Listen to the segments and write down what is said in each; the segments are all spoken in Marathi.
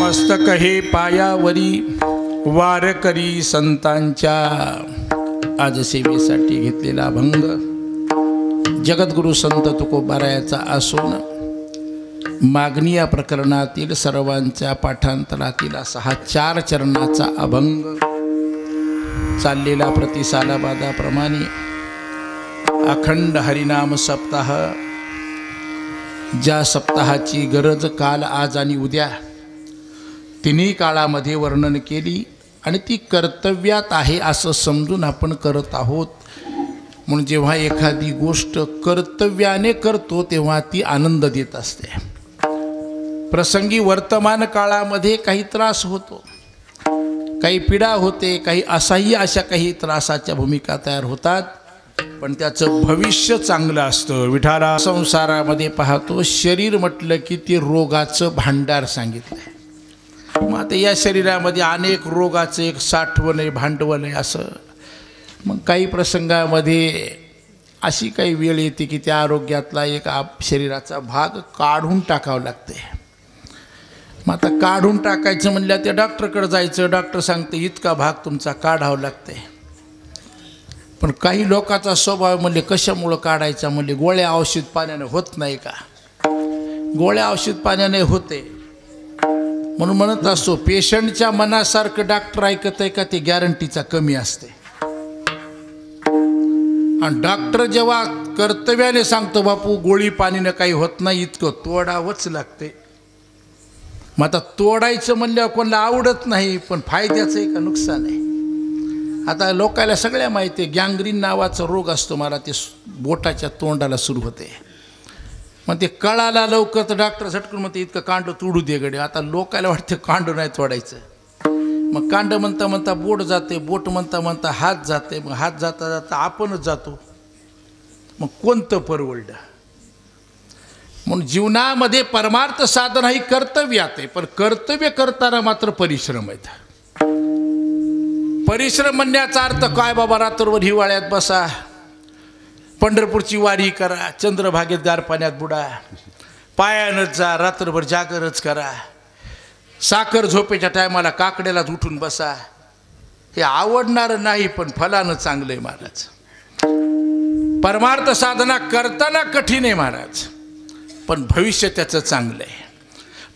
मस्तक हे पायावरी वारकरी संतांच्या आज सेवेसाठी घेतलेला अभंग जगद्गुरु संत तुकोबारायाचा असून मागणी या प्रकरणातील सर्वांच्या पाठांतरातील असा हा 4 चरणाचा अभंग चाललेला प्रतिसालाबादाप्रमाणे अखंड हरिनाम सप्ताह, ज्या सप्ताहाची गरज काल आज आणि उद्या तिन्ही काळामध्ये वर्णन केली आणि ती कर्तव्यात आहे असं समजून आपण करत आहोत. म्हणून जेव्हा एखादी गोष्ट कर्तव्याने करतो तेव्हा ती आनंद देत असते. प्रसंगी वर्तमान काळामध्ये काही त्रास होतो, काही पीडा होते, काही असह्य अशा काही त्रासाच्या भूमिका तयार होतात, पण त्याचं भविष्य चांगलं असतं. विठाला संसारामध्ये पाहतो शरीर म्हटलं की ते रोगाचं भांडार सांगितलं. मग आता या शरीरामध्ये अनेक रोगाचं एक साठवण आहे, भांडवल आहे असं. मग काही प्रसंगामध्ये अशी काही वेळ येते की त्या आरोग्यातला एक शरीराचा भाग काढून टाकावं लागते. मग आता काढून टाकायचं म्हणलं त्या डॉक्टरकडे जायचं. डॉक्टर सांगते इतका भाग तुमचा काढावा लागते. पण काही लोकांचा स्वभाव म्हणजे कशामुळं काढायचा म्हणजे गोळ्या औषध पाण्याने होत नाही का? गोळ्या औषध पाण्याने होते म्हणून म्हणत असतो पेशंटच्या मनासारखं डॉक्टर ऐकत आहे का ते गॅरंटीचा कमी असते. आणि डॉक्टर जेव्हा कर्तव्याने सांगतो बापू गोळी पाणीनं काही होत नाही इतकं तोडावंच लागते. मग आता तोडायचं म्हणल्यावर कोणाला आवडत नाही, पण फायद्याचं आहे का नुकसान आहे? आता लोकांना सगळ्या माहिती आहे गँग्रीन नावाचा रोग असतो, मला ते बोटाच्या तोंडाला सुरू होते. मग ते कळाला लवकर तर डॉक्टर झटकून म्हणते इतकं कांड तोडू दे गडे. आता लोकांना वाटते कांड नाही तोडायचं. मग कांड म्हणता म्हणता बोट जाते, बोट म्हणता म्हणता हात जाते, मग हात जाता जाता आपणच जातो. मग कोणतं परवडलं? म्हणून जीवनामध्ये परमार्थ साधन ही कर्तव्यात आहे, पण कर्तव्य करताना मात्र परिश्रम आहेत. परिश्रम म्हणण्याचा अर्थ काय बाबा रात्रभर हिवाळ्यात बसा, पंढरपूरची वारी करा, चंद्रभागेत गार पाण्यात बुडा, पायानंच जा, रात्रभर जागरच करा, साखर झोपेच्या टायमाला काकड्यालाच उठून बसा. हे आवडणारं नाही पण फलानं चांगलं आहे महाराज. परमार्थ साधना करताना कठीण आहे महाराज, पण भविष्य त्याचं चांगलं आहे.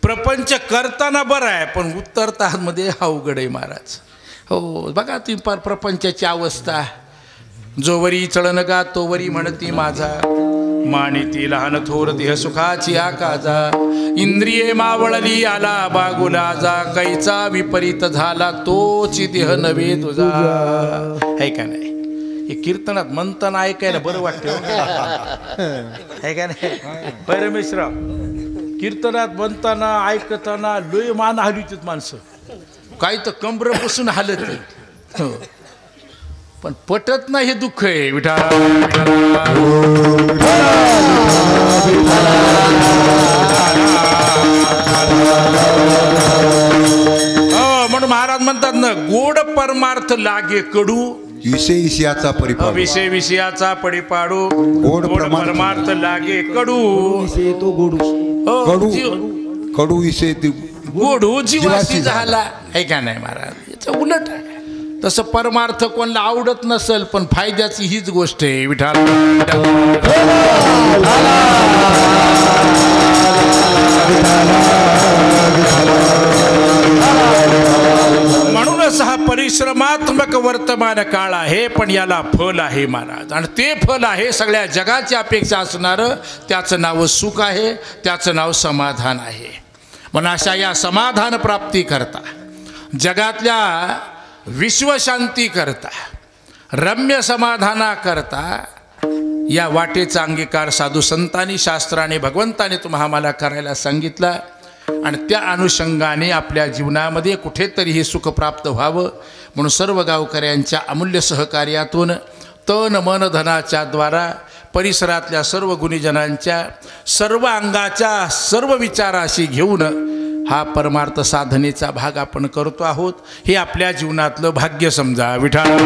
प्रपंच करताना बरं आहे पण उत्तरतामध्ये अवघड आहे महाराज. हो बघा तुम्ही प्रपंचाची अवस्था. जो वरी चळन गा तो वरी म्हणती माझा, मानिती लहान थोर देह सुखाची आकाजा, इंद्रिये मावळली आला बागुला जा, कैचा विपरीत झाला तोची देह नव्हे तुझा. है का नाही? हे कीर्तनात म्हणताना ऐकायला बरं वाटतं है का नाही? परमेश्वरा कीर्तनात म्हणताना ऐकताना लोय मान हलवितात माणसं, काही तर कंबर बसून हालत नाही. पण पटत नाही हे दुःख आहे. विठाला म्हणून महाराज म्हणतात ना गोड परमार्थ लागे कडू, विषय विषयाचा परिपाडू, विषय विषयाचा परिपाडू, गोड परमार्थ लागे कडू. कडू कडू विषय गोडू जीवाशी झाला आहे का नाही महाराज? याचं उलट आहे. तसं परमार्थ कोणाला आवडत नसेल पण फायद्याची हीच गोष्ट आहे. विठाला म्हणूनच हा परिश्रमात्मक वर्तमान काळ आहे, पण याला फल आहे महाराज. आणि ते फल आहे सगळ्या जगाची अपेक्षा असणारं, त्याचं नाव सुख आहे, त्याचं नाव समाधान आहे. म्हणून अशा या समाधान प्राप्ती करता, जगातल्या विश्वशांती करता, रम्य समाधाना करता या वाटेचा अंगीकार साधू संतांनी, शास्त्राने, भगवंताने तुम्हा आम्हाला करायला सांगितला. आणि त्या अनुषंगाने आपल्या जीवनामध्ये कुठेतरी हे सुख प्राप्त व्हावं म्हणून सर्व गावकऱ्यांच्या अमूल्य सहकार्यातून तन मन धनाच्या द्वारा परिसरातल्या सर्व गुणीजनांच्या सर्व अंगाच्या सर्व विचाराशी घेऊन हा परमार्थ साधनेचा भाग आपण करतो आहोत. हे आपल्या जीवनातलं भाग्य समजा. विठाला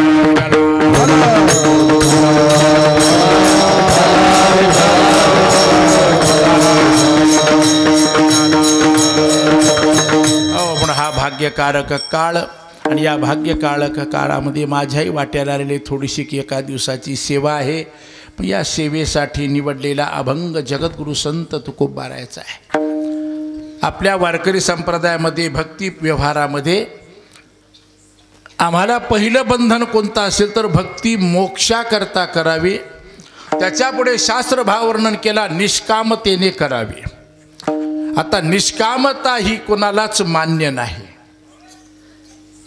हा भाग्यकारक काळ आणि या भाग्यकारक काळामध्ये माझ्याही वाट्याला आलेली थोडीशी की एका दिवसाची सेवा आहे. पण या सेवेसाठी निवडलेला अभंग जगद्गुरु संत तुकोबारायचा आहे. आपल्या वारकरी संप्रदायामध्ये भक्ती व्यवहारामध्ये आम्हाला पहिलं बंधन कोणतं असेल तर भक्ती मोक्षाकरता करावी. त्याच्यापुढे शास्त्रभाव वर्णन केला निष्कामतेने करावी. आता निष्कामता ही कोणालाच मान्य नाही.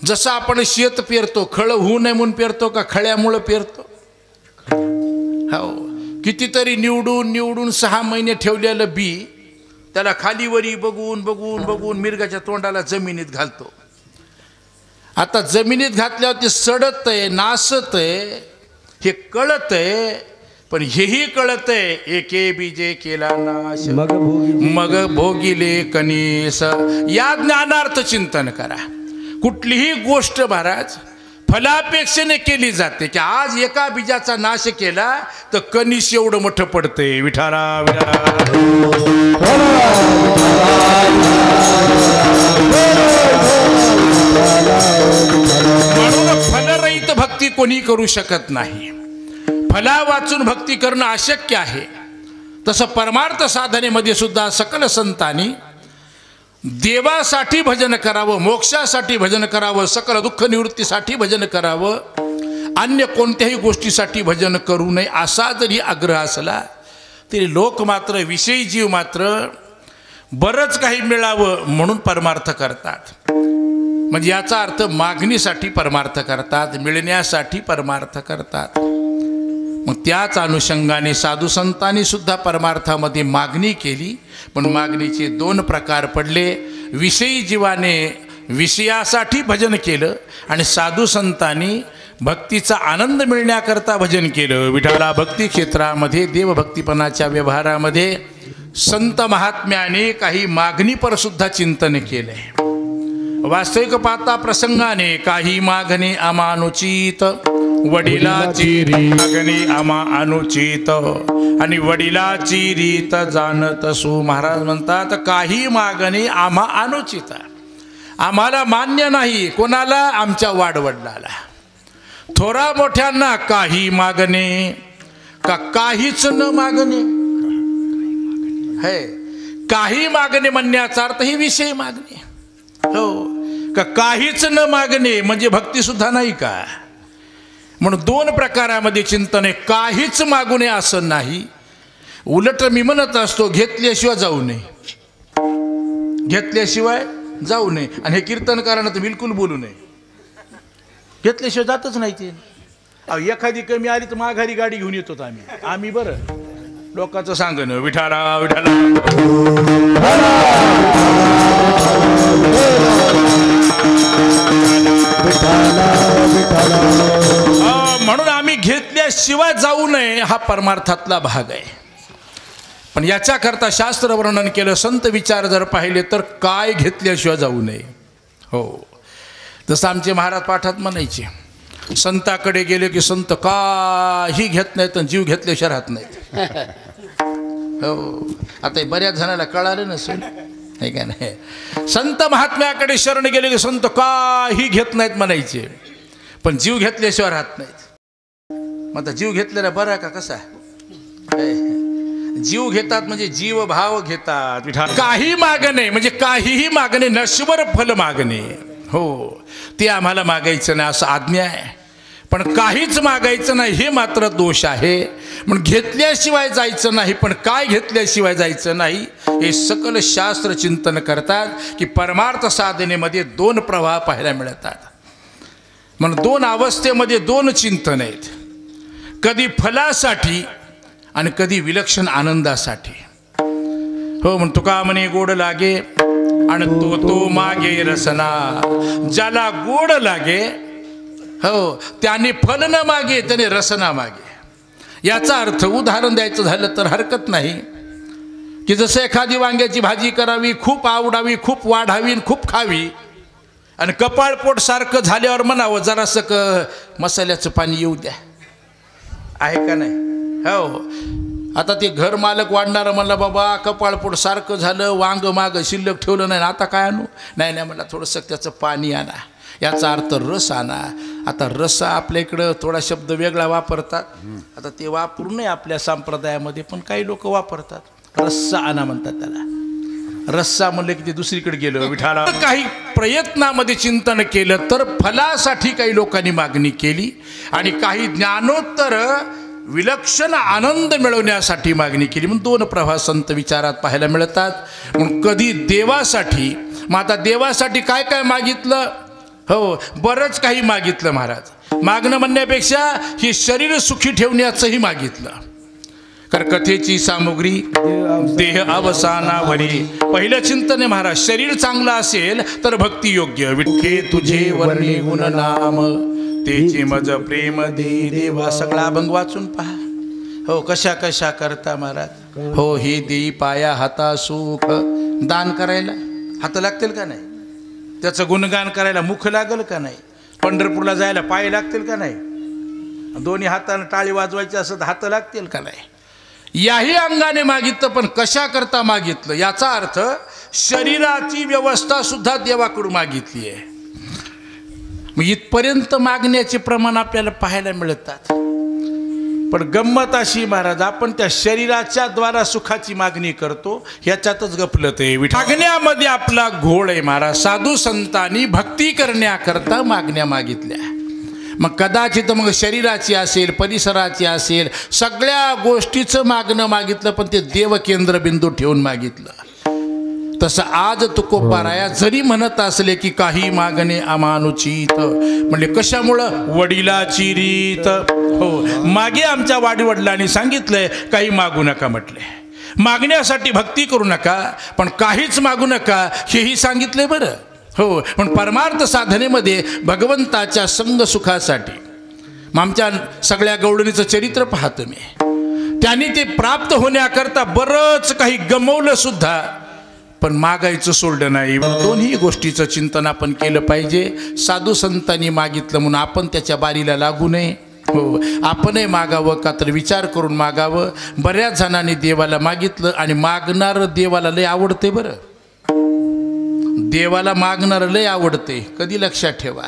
जसं आपण शेत पेरतो, खळ होऊ नये म्हणून पेरतो का खळ्यामुळं पेरतो? हो, कितीतरी निवडून निवडून 6 महिने ठेवलेलं बी त्याला खालीवरी बघून बघून बघून मिरगाच्या तोंडाला जमिनीत घालतो. आता जमिनीत घातल्यावर ते सडत आहे, नासत आहे, हे कळत आहे. पण हेही कळत आहे एके बीजे केला नाश मग भोगिले कनीस. या ज्ञानार्थ चिंतन करा. कुठलीही गोष्ट महाराज फलापेक्षेने केली जाते की आज एका बीजाचा नाश केला तर कणीस एवढं मोठं पडतंय. विठाला म्हणून फलरहित भक्ती कोणी करू शकत नाही. फला वाचून भक्ती करणं अशक्य आहे. तसं परमार्थ साधनेमध्ये सुद्धा सकल संतांनी देवासाठी भजन करावं, मोक्षासाठी भजन करावं, सकल दुःख निवृत्तीसाठी भजन करावं, अन्य कोणत्याही गोष्टीसाठी भजन करू नये असा जरी आग्रह असला तरी लोक मात्र विषयी जीव मात्र बरंच काही मिळावं म्हणून परमार्थ करतात. म्हणजे याचा अर्थ मागणीसाठी परमार्थ करतात, मिळण्यासाठी परमार्थ करतात. मग त्याच अनुषंगाने साधू संतांनी सुद्धा परमार्थामध्ये मागणी केली. पण मागणीचे 2 प्रकार पडले. विषयी जीवाने विषयासाठी भजन केलं आणि साधू संतांनी भक्तीचा आनंद मिळण्याकरता भजन केलं. विठाला भक्ती क्षेत्रामध्ये देवभक्तीपणाच्या व्यवहारामध्ये संत महात्म्याने काही मागणीपर सुद्धा चिंतन केलंय. वास्तविक पाहता प्रसंगाने काही मागणे अमानुचित, वडिलाची मागणी आम्हा अनुचित आणि वडिलाची रीत जाणत सु. महाराज म्हणतात काही मागणी आम्हा अनुचित, आम्हाला मान्य नाही. कोणाला? आमच्या वाडवडिलाला. थोरा मोठ्यांना काही मागणे का काहीच न मागणे. हे काही मागणे म्हणण्याचा अर्थ ही विषय मागणे. हो का काहीच न मागणे म्हणजे भक्ती सुद्धा नाही का? म्हणून 2 प्रकारामध्ये चिंतन आहे. काहीच मागू नये असं नाही. उलट मी म्हणत असतो घेतल्याशिवाय जाऊ नये, घेतल्याशिवाय जाऊ नये. आणि हे कीर्तनकारांना तर बिलकुल बोलू नये. घेतल्याशिवाय जातच नाही ते. एखादी कमी आली तर माघारी गाडी घेऊन येतो आम्ही बरं लोकांचं सांगणं विठाला विठाला. म्हणून आम्ही घेतल्याशिवाय जाऊ नये हा परमार्थातला भाग आहे. पण याच्याकरता शास्त्र वर्णन केलं. संत विचार जर पाहिले तर काय घेतल्याशिवाय जाऊ नये. हो, जसं आमचे महाराज पाठात म्हणायचे संताकडे गेले की संत काही घेत नाहीत आणि जीव घेतल्याशिवाय राहत नाहीत. हो, आता बऱ्याच जणाला कळालं नसेल नाही का नाही. संत महात्म्याकडे शरण गेले की संत काही घेत नाहीत म्हणायचे, पण जीव घेतल्याशिवाय राहत नाहीत. मग आता जीव घेतलेला बरा का कसा? जीव घेतात म्हणजे जीव भाव घेतात. काही मागणे म्हणजे काहीही मागणे, नश्वर फल मागणे. हो, ते आम्हाला मागायचं नाही असं आज्ञा आहे. पण काहीच मागायचं नाही हे मात्र दोष आहे. म्हणून घेतल्याशिवाय जायचं नाही, पण काय घेतल्याशिवाय जायचं नाही हे सकल शास्त्र चिंतन करतात की परमार्थ साधनेमध्ये 2 प्रवाह पाहायला मिळतात. म्हणून 2 अवस्थेमध्ये 2 चिंतन आहेत. कधी फलासाठी आणि कधी विलक्षण आनंदासाठी. हो, म्हणून तुका म्हणे गोड लागे आणि तो मागे रसना. ज्याला गोड लागे हो त्याने फल न मागे त्याने रसना मागे. याचा अर्थ उदाहरण द्यायचं झालं तर हरकत नाही की जसं एखादी वांग्याची भाजी करावी, खूप आवडावी, खूप वाढावी, खूप खावी आणि कपाळपोट सारखं झाल्यावर म्हणावं जरासं मसाल्याचं पाणी येऊ द्या, आहे का नाही? हो, आता ते घर मालक वाढणारं म्हणलं बाबा कपाळपोट सारखं झालं, वांग मागं शिल्लक ठेवलं नाही, आता काय आणू? नाही म्हणलं थोडंसं त्याचं पाणी आणा, याचा अर्थ रस आणा. आता रस्सा आपल्या इकडं थोडा शब्द वेगळा वापरतात, आता ते वापरू नये आपल्या संप्रदायामध्ये, पण काही लोक वापरतात. रस्सा आणा म्हणतात त्याला. रस्सा म्हणलं की ते दुसरीकडे गेलं विठाला. काही प्रयत्नामध्ये चिंतन केलं तर फलासाठी काही लोकांनी मागणी केली, आणि काही ज्ञानोत्तर विलक्षण आनंद मिळवण्यासाठी मागणी केली. म्हणून दोन प्रवाह संत विचारात पाहायला मिळतात. म्हणून कधी देवासाठी, मग आता देवासाठी काय काय मागितलं? हो, बरंच काही मागितलं महाराज. मागणं म्हणण्यापेक्षा हे शरीर सुखी ठेवण्याचंही मागितलं. कारण कथेची सामुग्री देह अवसानावरी. पहिलं चिंतन आहे महाराज, शरीर चांगलं असेल तर भक्ती योग्य. विठ्ठे तुझे वर्णी गुण नाम, तेची मज प्रेम दे देवा. सगळा अभंग वाचून पहा. हो, कशा कशा करता महाराज. हो, हे देई पाया हाता सुख. दान करायला हात लागतील का नाही? त्याचं गुणगान करायला मुख लागल का नाही? पंढरपूरला जायला पाय लागतील का नाही? दोन्ही हाताने टाळी वाजवायची असं हात लागतील का नाही? याही अंगाने मागितलं, पण कशा करता मागितलं? याचा अर्थ शरीराची व्यवस्था सुद्धा देवाकडून मागितली आहे. मग इथपर्यंत मागण्याचे प्रमाण आपल्याला पाहायला मिळतात. पण गंमत अशी महाराज, आपण त्या शरीराच्या द्वारा सुखाची मागणी करतो, ह्याच्यातच गफलत आहे. मागण्यामध्ये आपला घोळ आहे महाराज. साधू संतांनी भक्ती करण्याकरता मागण्या मागितल्या. मग कदाचित मग शरीराची असेल, परिसराची असेल, सगळ्या गोष्टीचं मागणं मागितलं, पण ते देवकेंद्रबिंदू ठेवून मागितलं. तसं आज तुकोबाराया जरी म्हणत असले की काही मागणे अमानुचित, म्हणजे कशामुळं? वडिलाची रीत. हो, मागे आमच्या वाडीवडिलांनी सांगितलंय काही मागू नका म्हटले. मागण्यासाठी भक्ती करू नका, पण काहीच मागू नका हेही सांगितले बरं. हो, पण परमार्थ साधनेमध्ये भगवंताच्या संग सुखासाठी. मग आमच्या सगळ्या गवळणीचं चरित्र पाहतो मी. त्यांनी ते प्राप्त होण्याकरता बरंच काही गमवलं सुद्धा, पण मागायचं सोडलं नाही. दोन्ही गोष्टीचं चिंतन आपण केलं पाहिजे. साधू संतांनी मागितलं म्हणून आपण त्याच्या बारीला लागू नये. हो, आपणही मागावं का तर विचार करून मागावं. बऱ्याच जणांनी देवाला मागितलं, आणि मागणारं देवाला लय आवडते बरं. देवाला मागणारं लय आवडते. कधी लक्षात ठेवा,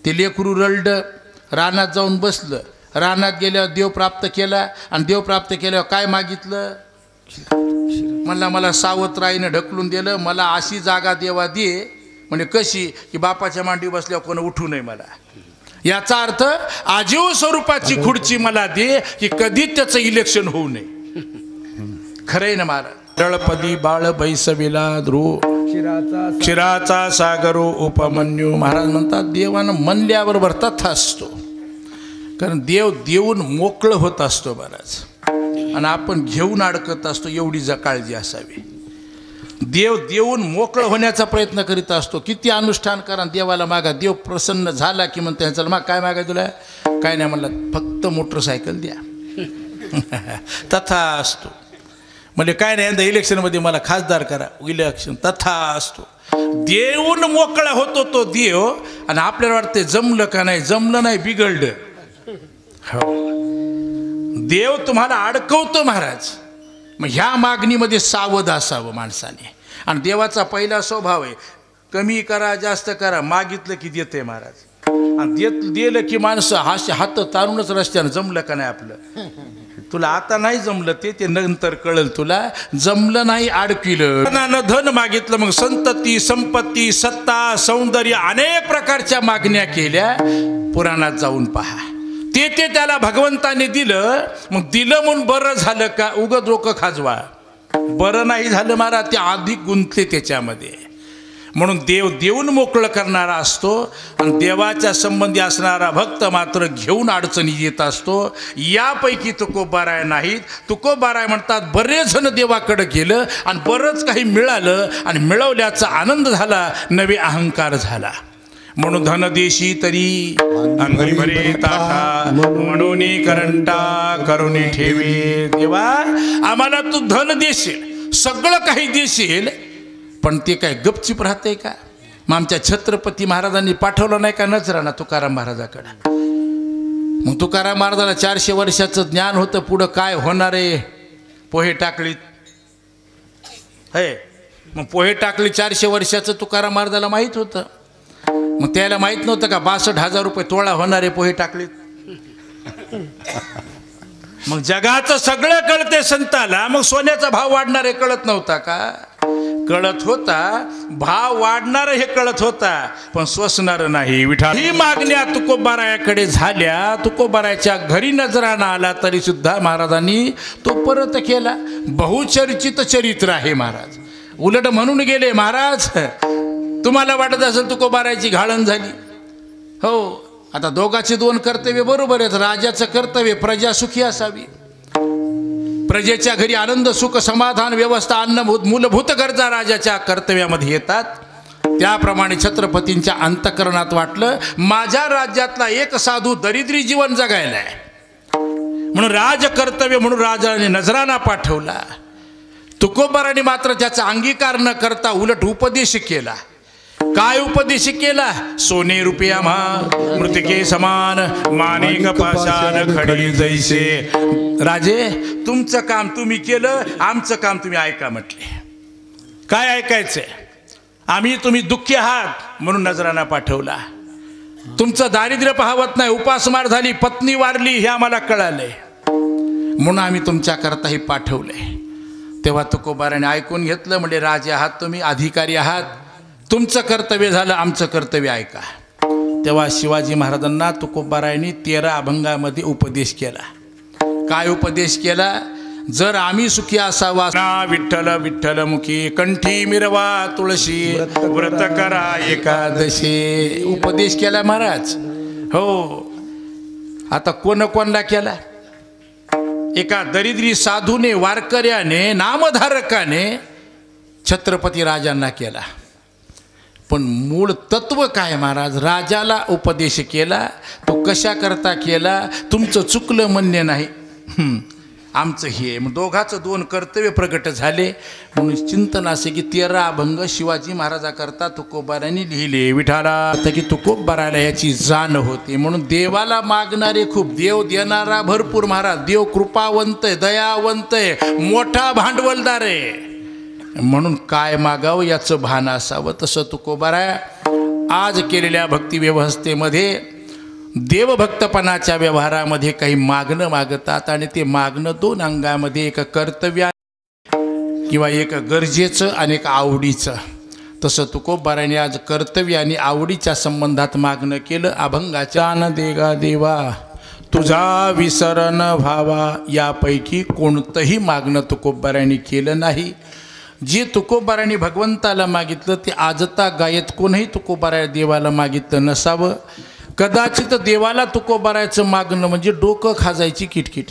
ते लेकरू रडलं, रानात जाऊन बसलं, रानात गेल्यावर देव प्राप्त केला, आणि देव प्राप्त केल्यावर काय मागितलं? म्हणला मला सावत्राईनं ढकलून दिलं, मला अशी जागा देवा दे. म्हणजे कशी? की बापाच्या मांडी बसल्यावर कोण उठू नये मला. याचा अर्थ आजीव स्वरूपाची खुर्ची मला दे, की कधीच त्याचं इलेक्शन होऊ नये. खरंय ना महाराज. दळपदी बाळ बैसविला ध्रुव, क्षीराचा सागरो उपमन्यू. महाराज म्हणतात देवानं म्हणल्याबरोबर तथा असतो. कारण देव देऊन मोकळं होत असतो महाराज, आणि आपण घेऊन अडकत असतो. एवढी काळजी असावी. देव देऊन मोकळं होण्याचा प्रयत्न करीत असतो. किती अनुष्ठान करा, देवाला मागा. देव प्रसन्न झाला की म्हणते चल मग काय मागाय तुला? काय नाही म्हणलं, फक्त मोटरसायकल द्या. तथा असतो. म्हणजे काय नाही, यंदा इलेक्शनमध्ये मला खासदार करा, इलेक्शन. तथा असतो. देऊन मोकळा होतो तो देव, आणि आपल्याला वाटते जमलं का नाही, जमलं नाही बिघडलं. हो, देव तुम्हाला अडकवतो महाराज. मग ह्या मागणीमध्ये सावध असावं माणसाने. आणि देवाचा पहिला स्वभाव आहे, कमी करा जास्त करा, मागितलं की देते महाराज. आणि दिलं की माणसं हात तारूनच रस्त्यानं जमलं का नाही आपलं. तुला आता नाही जमलं ते नंतर कळल तुला. जमलं नाही अडकिलं. धन मागितलं, मग संतती, संपत्ती, सत्ता, सौंदर्य, अनेक प्रकारच्या मागण्या केल्या. पुराणात जाऊन पहा. ते त्याला भगवंताने दिलं. मग दिलं म्हणून बरं झालं का? उगत डोकं खाजवा. बरं नाही झालं महाराज, ते अधिक गुंतले त्याच्यामध्ये. म्हणून देव देऊन मोकळं करणारा असतो, आणि देवाच्या संबंधी असणारा भक्त मात्र घेऊन अडचणी येत असतो. यापैकी तुकोबाराय नाहीत. तुकोबाराय म्हणतात बरेच जण देवाकडे गेलं, आणि बरंच काही मिळालं, आणि मिळवल्याचा आनंद झाला, नवे अहंकार झाला. म्हणून धन देशी तरी अंगरी भरे ताठा, म्हणून करंटा करुणी ठेवी. देवा आम्हाला तू धन देशील, सगळं काही देशील, पण ते काय गपचीप राहते का? मग आमच्या छत्रपती महाराजांनी पाठवलं नाही का नजराना तुकाराम महाराजाकडे? मग तुकाराम महाराजाला 400 वर्षाचं ज्ञान होतं, पुढं काय होणार आहे पोहे टाकलीत है. मग पोहे टाकली 400 वर्षाचं तुकाराम महाराजाला माहीत होतं. मग त्याला माहीत नव्हतं का 62,000 रुपये तोळा होणारे पोहे टाकलीत. मग जगाचं सगळं कळते संताला, मग सोन्याचा भाव वाढणार हे कळत नव्हता का? कळत होता. भाव वाढणार हे कळत होता, पण स्वसणार नाही. विठाल ही मागण्या तुकोबारायाकडे झाल्या. तुकोबारायाच्या घरी नजराना आला तरी सुद्धा महाराजांनी तो परत केला. बहुचर्चित चरित्र आहे महाराज. उलट म्हणून गेले महाराज, तुम्हाला वाटत असेल तुकोबारायाची घाळण झाली. हो, आता दोघाचे दोन कर्तव्य बरोबर आहेत. राजाचं कर्तव्य प्रजा सुखी असावी. प्रजेच्या घरी आनंद सुख समाधान व्यवस्था अन्न मूलभूत गरजा राजाच्या कर्तव्यामध्ये येतात. त्याप्रमाणे छत्रपतींच्या अंतःकरणात वाटलं माझ्या राज्यातला एक साधू दरिद्री जीवन जगायला आहे, म्हणून राजकर्तव्य म्हणून राजाने नजराना पाठवला. तुकोबाराने मात्र त्याचा अंगीकार न करता उलट उपदेश केला. काय उपदेश केला? सोने रुपया मृतिके समान माणिक पाषाण खडी जैसे. राजे, तुमचं काम तुम्ही केलं, आमचं काम तुम्ही ऐका म्हटले. काय ऐकायचंय? आम्ही तुम्ही दुःखी आहात म्हणून नजराना पाठवला. तुमचं दारिद्र्य पाहवत नाही, उपासमार झाली, पत्नी वारली हे आम्हाला कळालंय, म्हणून आम्ही तुमच्याकरता हे पाठवलंय. तेव्हा तुकोबाराने ऐकून घेतलं. म्हणजे राजे आहात तुम्ही, अधिकारी आहात, तुमचं कर्तव्य झालं, आमचं कर्तव्य ऐका. तेव्हा शिवाजी महाराजांना तुकोबारायांनी 13 अभंगामध्ये उपदेश केला. काय उपदेश केला? जर आम्ही सुखी असावा विठ्ठल विठ्ठलमुखी कंठी मिरवा तुळशी व्रत करा एकादशी. उपदेश केला महाराज. हो, आता कोणाला केला? एका दरिद्री साधूने, वारकऱ्याने, नामधारकाने छत्रपती राजांना केला. पण मूळ तत्व काय महाराज? राजाला उपदेश केला. तो कशा करता केला? तुमचं चुकलं म्हणणे नाही, आमचं हे. मग दोघाचं दोन कर्तव्य प्रगट झाले. म्हणून चिंतन असे की 13 अभंग शिवाजी महाराजाकरता तुकोबारायांनी लिहिले. विठाला की तुकोबारायला याची जाण होती. म्हणून देवाला मागणारे खूप, देव देणारा भरपूर महाराज. देव कृपावंत आहे, दयावंत आहे, मोठा भांडवलदार आहे. म्हणून काय मागावं याचं भान असावं. तसं तुकोबाराया आज केलेल्या भक्ती व्यवस्थेमध्ये देवभक्तपणाच्या व्यवहारामध्ये काही मागणं मागतात. आणि ते मागणं 2 अंगामध्ये, एक कर्तव्य किंवा एक गरजेचं आणि एक आवडीचं. तसं तुकोबाराने आज कर्तव्य आणि आवडीच्या संबंधात मागणं केलं. अभंगाच्या न देगा देवा तुझा विसरण व्हावा, यापैकी कोणतंही मागणं तुकोबाराने केलं नाही. जे तुकोबाराने भगवंताला मागितलं ते आजता गायत कोणही तुकोबाराया देवाला मागितलं नसावं. कदाचित देवाला तुकोबारायचं मागणं म्हणजे डोकं खाजायची किटकिट.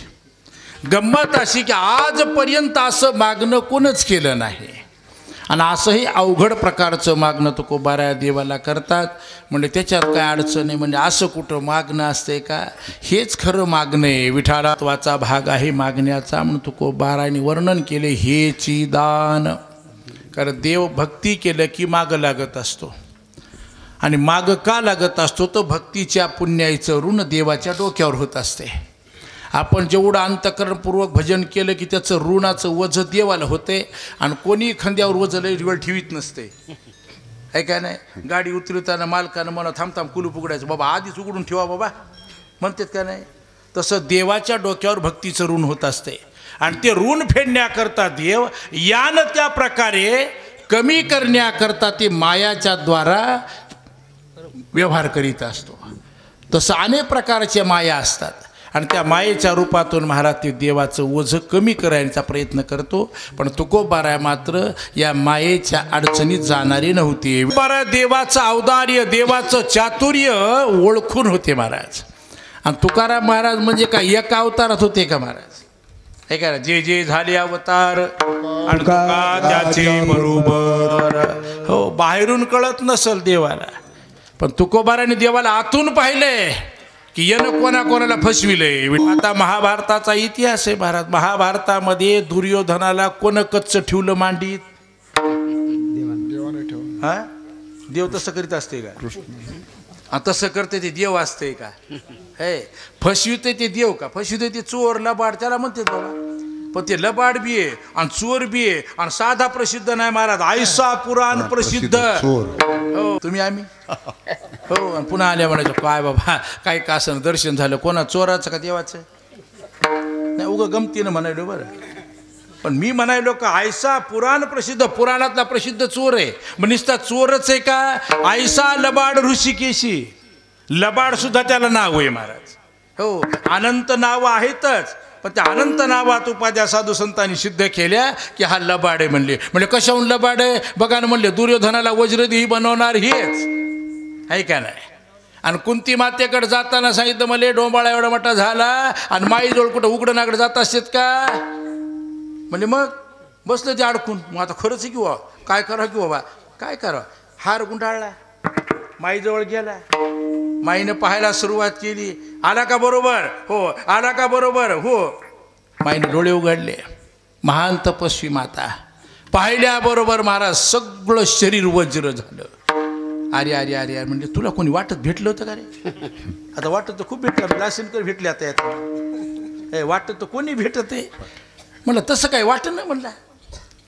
गंमत अशी की आजपर्यंत असं मागणं कोणच केलं नाही. आणि असंही अवघड प्रकारचं मागणं तुकोबाराया देवाला करतात. म्हणजे त्याच्यात काय अडचण आहे? म्हणजे असं कुठं मागणं असते का? हेच खरं मागणं आहे. विठाळत्वाचा भाग आहे मागण्याचा. म्हणून तुकोबारायाने वर्णन केले हेची दान. कारण देव भक्ती केलं की मागं लागत असतो. आणि मागं का लागत असतो? तर भक्तीच्या पुण्याईचं ऋण देवाच्या डोक्यावर होत असते. आपण जेवढं अंतःकरणपूर्वक भजन केलं की त्याचं ऋणाचं वज देवाला होते. आणि कोणी खांद्यावर वज लई वेळ ठेवीत नसते, आहे का नाही? गाडी उतरवताना मालकानं मला थांब कुलूप उघडायचं, बाबा आधीच उघडून ठेवा बाबा म्हणतात का नाही? तसं देवाच्या डोक्यावर भक्तीचं ऋण होत असते. आणि ते ऋण फेडण्याकरता देव यानं त्या प्रकारे कमी करण्याकरता ते मायाच्या द्वारा व्यवहार करीत असतो. तसं अनेक प्रकारच्या माया असतात. आणि त्या मायेच्या रूपातून महाराज ते देवाचं ओझं कमी करायचा प्रयत्न करतो. पण तुकोबाराया मात्र या मायेच्या अडचणीत जाणारे नव्हते. बारा देवाचं औदार्य, देवाचं चातुर्य ओळखून होते महाराज. आणि तुकाराम महाराज म्हणजे काय एका अवतारात होते का महाराज? हे काय जे जे झाले अवतार आणि तुका त्याचे बरोबर. हो, बाहेरून कळत नसल देवाला, पण तुकोबाराने देवाला आतून पाहिले की यानं कोणाकोणाला फसविलंय. आता महाभारताचा इतिहास आहे महाराज. महाभारतामध्ये दुर्योधनाला कोण कच्च ठेवलं मांडीत? हा, देव तसं करीत असते का? तसं करते ते देव असते का? हे फसविते ते देव का? फसविते ते चोर लबाड त्याला म्हणते बाबा. पण ते लबाड बी आहे आणि चोर बी आहे आणि साधा प्रसिद्ध नाही महाराज, आयसा पुराण प्रसिद्ध. चोर. हो तुम्ही आम्ही हो. आणि पुन्हा आल्या म्हणायचं काय बाबा काय का असं दर्शन झालं, कोणा चोराचं का देवाचं नाही, उगं गमतीनं म्हणायलो बरं. पण मी म्हणायलो का आयसा पुराण प्रसिद्ध, पुराणातला प्रसिद्ध चोर आहे. मग नुसता चोरच आहे का, आयसा लबाड ऋषिकेशी, लबाड सुद्धा त्याला नाव आहे महाराज. हो अनंत नावं आहेतच, पण त्या अनंत नावात उपाध्या साधू संतांनी सिद्ध केल्या की हा लबाड आहे. म्हणले कशाहून लबाड आहे बघा ना, म्हणले दुर्योधनाला वज्रदेही बनवणार हेच आहे का नाही. आणि कुंती मातेकडे जाताना सांगितलं मला डोंबाळा एवढा मोठा झाला आणि माईजवळ कुठं उघडं नाकडं जात असतेत का. म्हणजे मग बसलं ते अडकून. मग आता खरंच आहे की वा काय करा की बाबा काय करा. हार गुंडाळला, माईजवळ गेला, माईनं पाहायला सुरुवात केली. आला का बरोबर, हो आला का बरोबर, हो. माईने डोळे उघडले, महान तपस्वी माता पाहिल्याबरोबर महाराज सगळं शरीर वज्र झालं. अरे अरे अरे अरे म्हणजे तुला कोणी वाटत भेटलं होतं का रे. आता वाटत तर खूप भेटलं, लासिनकर भेटले आता यात वाटत तर कोणी भेटत आहे. म्हणलं तसं काय वाटत नाही. म्हणलं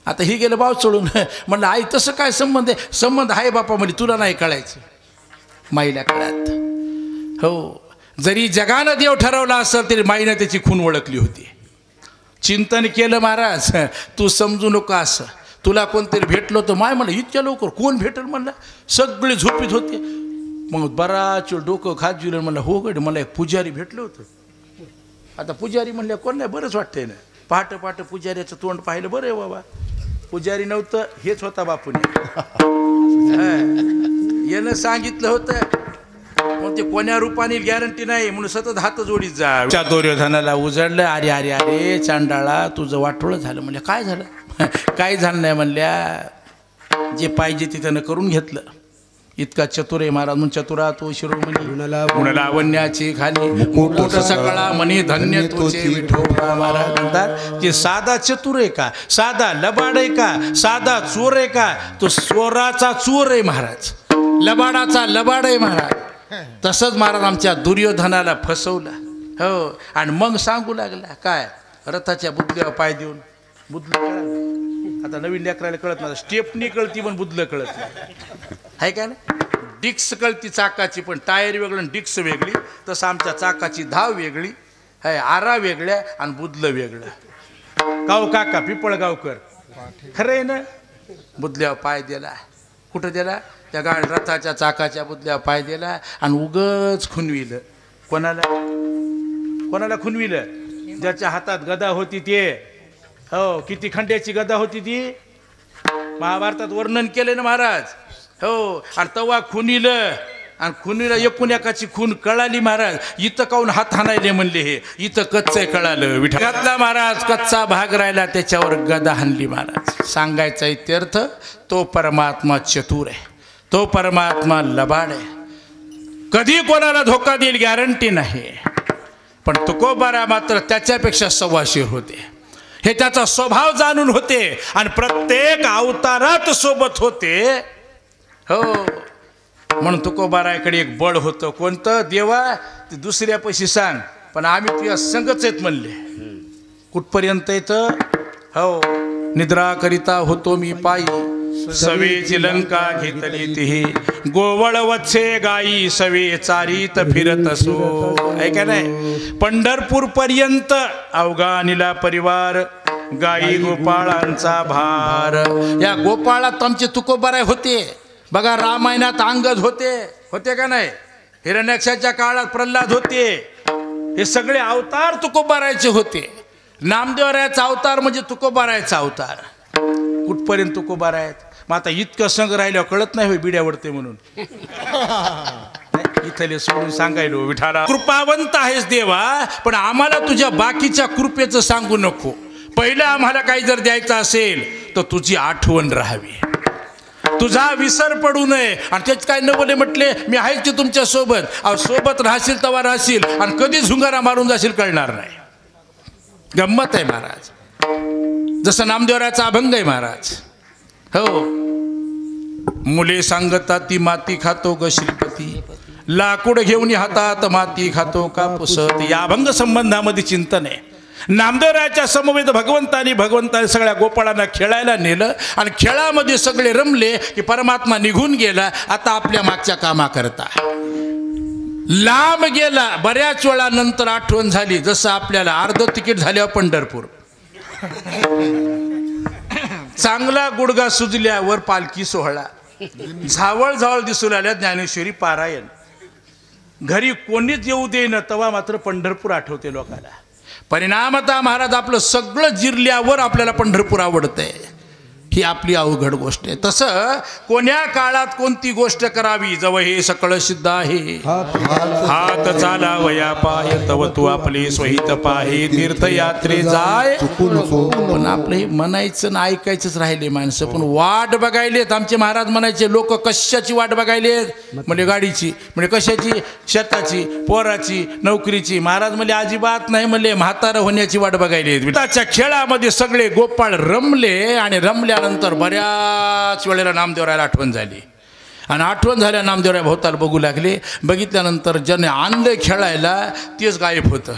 आता ही गेलं बाव सोडून. म्हणलं आई तसं काय संबंध आहे. संबंध आहे बापा म्हणजे तुला नाही कळायचं, माईला कळत. हो जरी जगानं देव ठरवला असेल तरी माईनं त्याची खून ओळखली होती. चिंतन केलं महाराज, तू समजू नको असं, तुला कोणतरी भेटलं होतं. माय म्हणलं इतक्या लवकर कोण भेटेल. म्हणलं सगळे झोपीत होते. मग बराच डोकं खात गेलं. म्हणलं हो गड मला एक पुजारी भेटलं होतं. आता पुजारी म्हणलं कोण नाही, बरंच वाटतंय ना. पहाटे पहाटे पुजाऱ्याचं तोंड पाहिलं, बरं आहे बाबा. पुजारी नव्हतं, हेच होता बापूने. यानं सांगितलं होतं मग ते कोण्या रूपाने गॅरंटी नाही म्हणून सतत हात जोडीत जा. दुर्योधनाला उजळलं. अरे अरे अरे चांडाळा तुझं वाटोळं झालं. म्हणलं काय झालं. काय झालं नाही. म्हणल्या जे पाहिजे ते त्यानं करून घेतलं. इतका चतुर आहे महाराज. म्हणून चतुरा तो शिरोमणी गुणलावण्याची खाली मुकुट सकळा मनी धन्य तुझे विठोबा. महाराज म्हणतात की साधा चतुर आहे का, साधा लबाड आहे का, साधा चोर आहे का, तो चोराचा चोर आहे महाराज, लबाडाचा लबाड आहे महाराज. तसंच महाराज आमच्या दुर्योधनाला फसवला. हो आणि मग सांगू लागला काय रथाच्या बुदल्यावर पाय देऊन. बुदलं कळलं आता नवीन लेकराला कळत नाही. स्टेपनी कळती पण बुदलं कळत नाही आहे का ना. डिक्स कळती चाकाची पण टायर वेगळं डिक्स वेगळी. तसं आमच्या चाकाची धाव वेगळी आहे, आरा वेगळ्या आणि बुदलं वेगळं. गाव काका पिपळगावकर खरं आहे ना. बुदल्यावर पाय दिला. कुठं दिला, त्या गाडी रथाच्या चाकाच्या बुदल्यावर पाय दिला आणि उगच खुनविलं. कोणाला कोणाला खुनविलं, ज्याच्या हातात गदा होती ते. हो किती खंड्याची गदा होती ती, महाभारतात वर्णन केले ना महाराज. हो आणि तवा खुनिलं आणि खुनीला एकूण एकाची खून कळाली महाराज. इथं काऊन हात हाणायले म्हणले, हे इथं कच्चं कळालं. विठ्ठलातला महाराज कच्चा भाग राहिला त्याच्यावर गदा हाणली महाराज. सांगायचा इत्यर्थ तो परमात्मा चतुर आहे, तो परमात्मा लबाड आहे. कधी कोणाला धोका देईल गॅरंटी नाही. पण तुकोबारा मात्र त्याच्यापेक्षा सव्वाशीर होते. हे त्याचा स्वभाव जाणून होते आणि प्रत्येक अवतारात सोबत होते. हो म्हणून तुकोबाराकडे एक बळ होतं. कोणतं, देवा ते दुसऱ्या पैशी सांग पण आम्ही तुझ्या संगच आहेत म्हणले. कुठपर्यंत येतं. हो निद्रा करिता होतो मी पायी, सवेची लंका घेतली तिही, गोवळ वत्से गाई सवे चारीत फिरत असो. ऐका नाही, पंढरपूर पर्यंत अवघा निला परिवार, गाई गोपाळांचा भार. या गोपाळात आमचे तुकोबाराय होते बघा. रामायणात अंगद होते का नाही. हिरण्याक्षाच्या काळात प्रल्हाद होते. हे सगळे अवतार तुकोबारायचे होते. नामदेवरायाचा अवतार म्हणजे तुकोबारायचा अवतार. कुठपर्यंत तुकोबारायत. मग आता इतकं संग राहिल्यावर कळत नाही होय बिड्यावरते म्हणून. इथले सोडून सांगायलो विठाला कृपावंत आहेस देवा, पण आम्हाला तुझ्या बाकीच्या कृपेचं सांगू नको. पहिलं आम्हाला काही जर द्यायचं असेल तर तुझी आठवण राहावी, तुझा विसर पडू नये. आणि तेच काय न बोले म्हटले, मी आहेच की तुमच्या सोबत. अहो सोबत राहशील तेव्हा राहशील आणि कधी झुंगारा मारून जाशील कळणार नाही. गंमत आहे महाराज. जसं नामदेवराचा अभंग आहे महाराज. हो मुले सांगतात ती माती खातो ग श्रीपती, लाकूड घेऊन हातात माती खातो का पुसत. या अभंग संबंधामध्ये चिंतन आहे. नामदेवरायाच्या समवेत भगवंतानी सगळ्या गोपाळांना खेळायला नेलं आणि खेळामध्ये सगळे रमले की परमात्मा निघून गेला. आता आपल्या मागच्या कामाकरता लांब गेला. बऱ्याच वेळानंतर आठवण झाली, जसं आपल्याला अर्ध तिकीट झाल्यावर पंढरपूर. चांगला गुडगा सुजल्यावर पालखी सोहळा, झावळ दिसू लागल्या ज्ञानेश्वरी पारायण. घरी कोणीच येऊ देईन तेव्हा मात्र पंढरपूर आठवते लोकांना. परिणामतः महाराज आपलं सगळं जिरल्यावर आपल्याला पंढरपूर आवडतंय. ही आपली अवघड गोष्ट आहे. तसं कोण्या काळात कोणती गोष्ट करावी, जवळ हे सकळ सिद्ध आहे. हात चालावया पाय तव तू आपले स्वहित पाहे, तीर्थयात्रे जाय. पण आपलं हे म्हणायचं ना ऐकायचंच राहिले माणसं. पण वाट बघायलेत. आमचे महाराज म्हणायचे, लोक कशाची वाट बघायलेत? म्हणजे गाडीची, म्हणजे कशाची? शेताची, पोराची, नोकरीची. महाराज म्हणले अजिबात नाही, म्हणले म्हातारं होण्याची वाट बघायलेत. त्याच्या खेळामध्ये सगळे गोपाळ रमले आणि रमल्यानंतर बऱ्याच वेळेला नामदेवरायाला आठवण झाली. आणि आठवण झाल्या नामदेवराय भोवताल बघू लागले. बघितल्यानंतर ज्याने आणलं खेळायला तेच गायब होतं.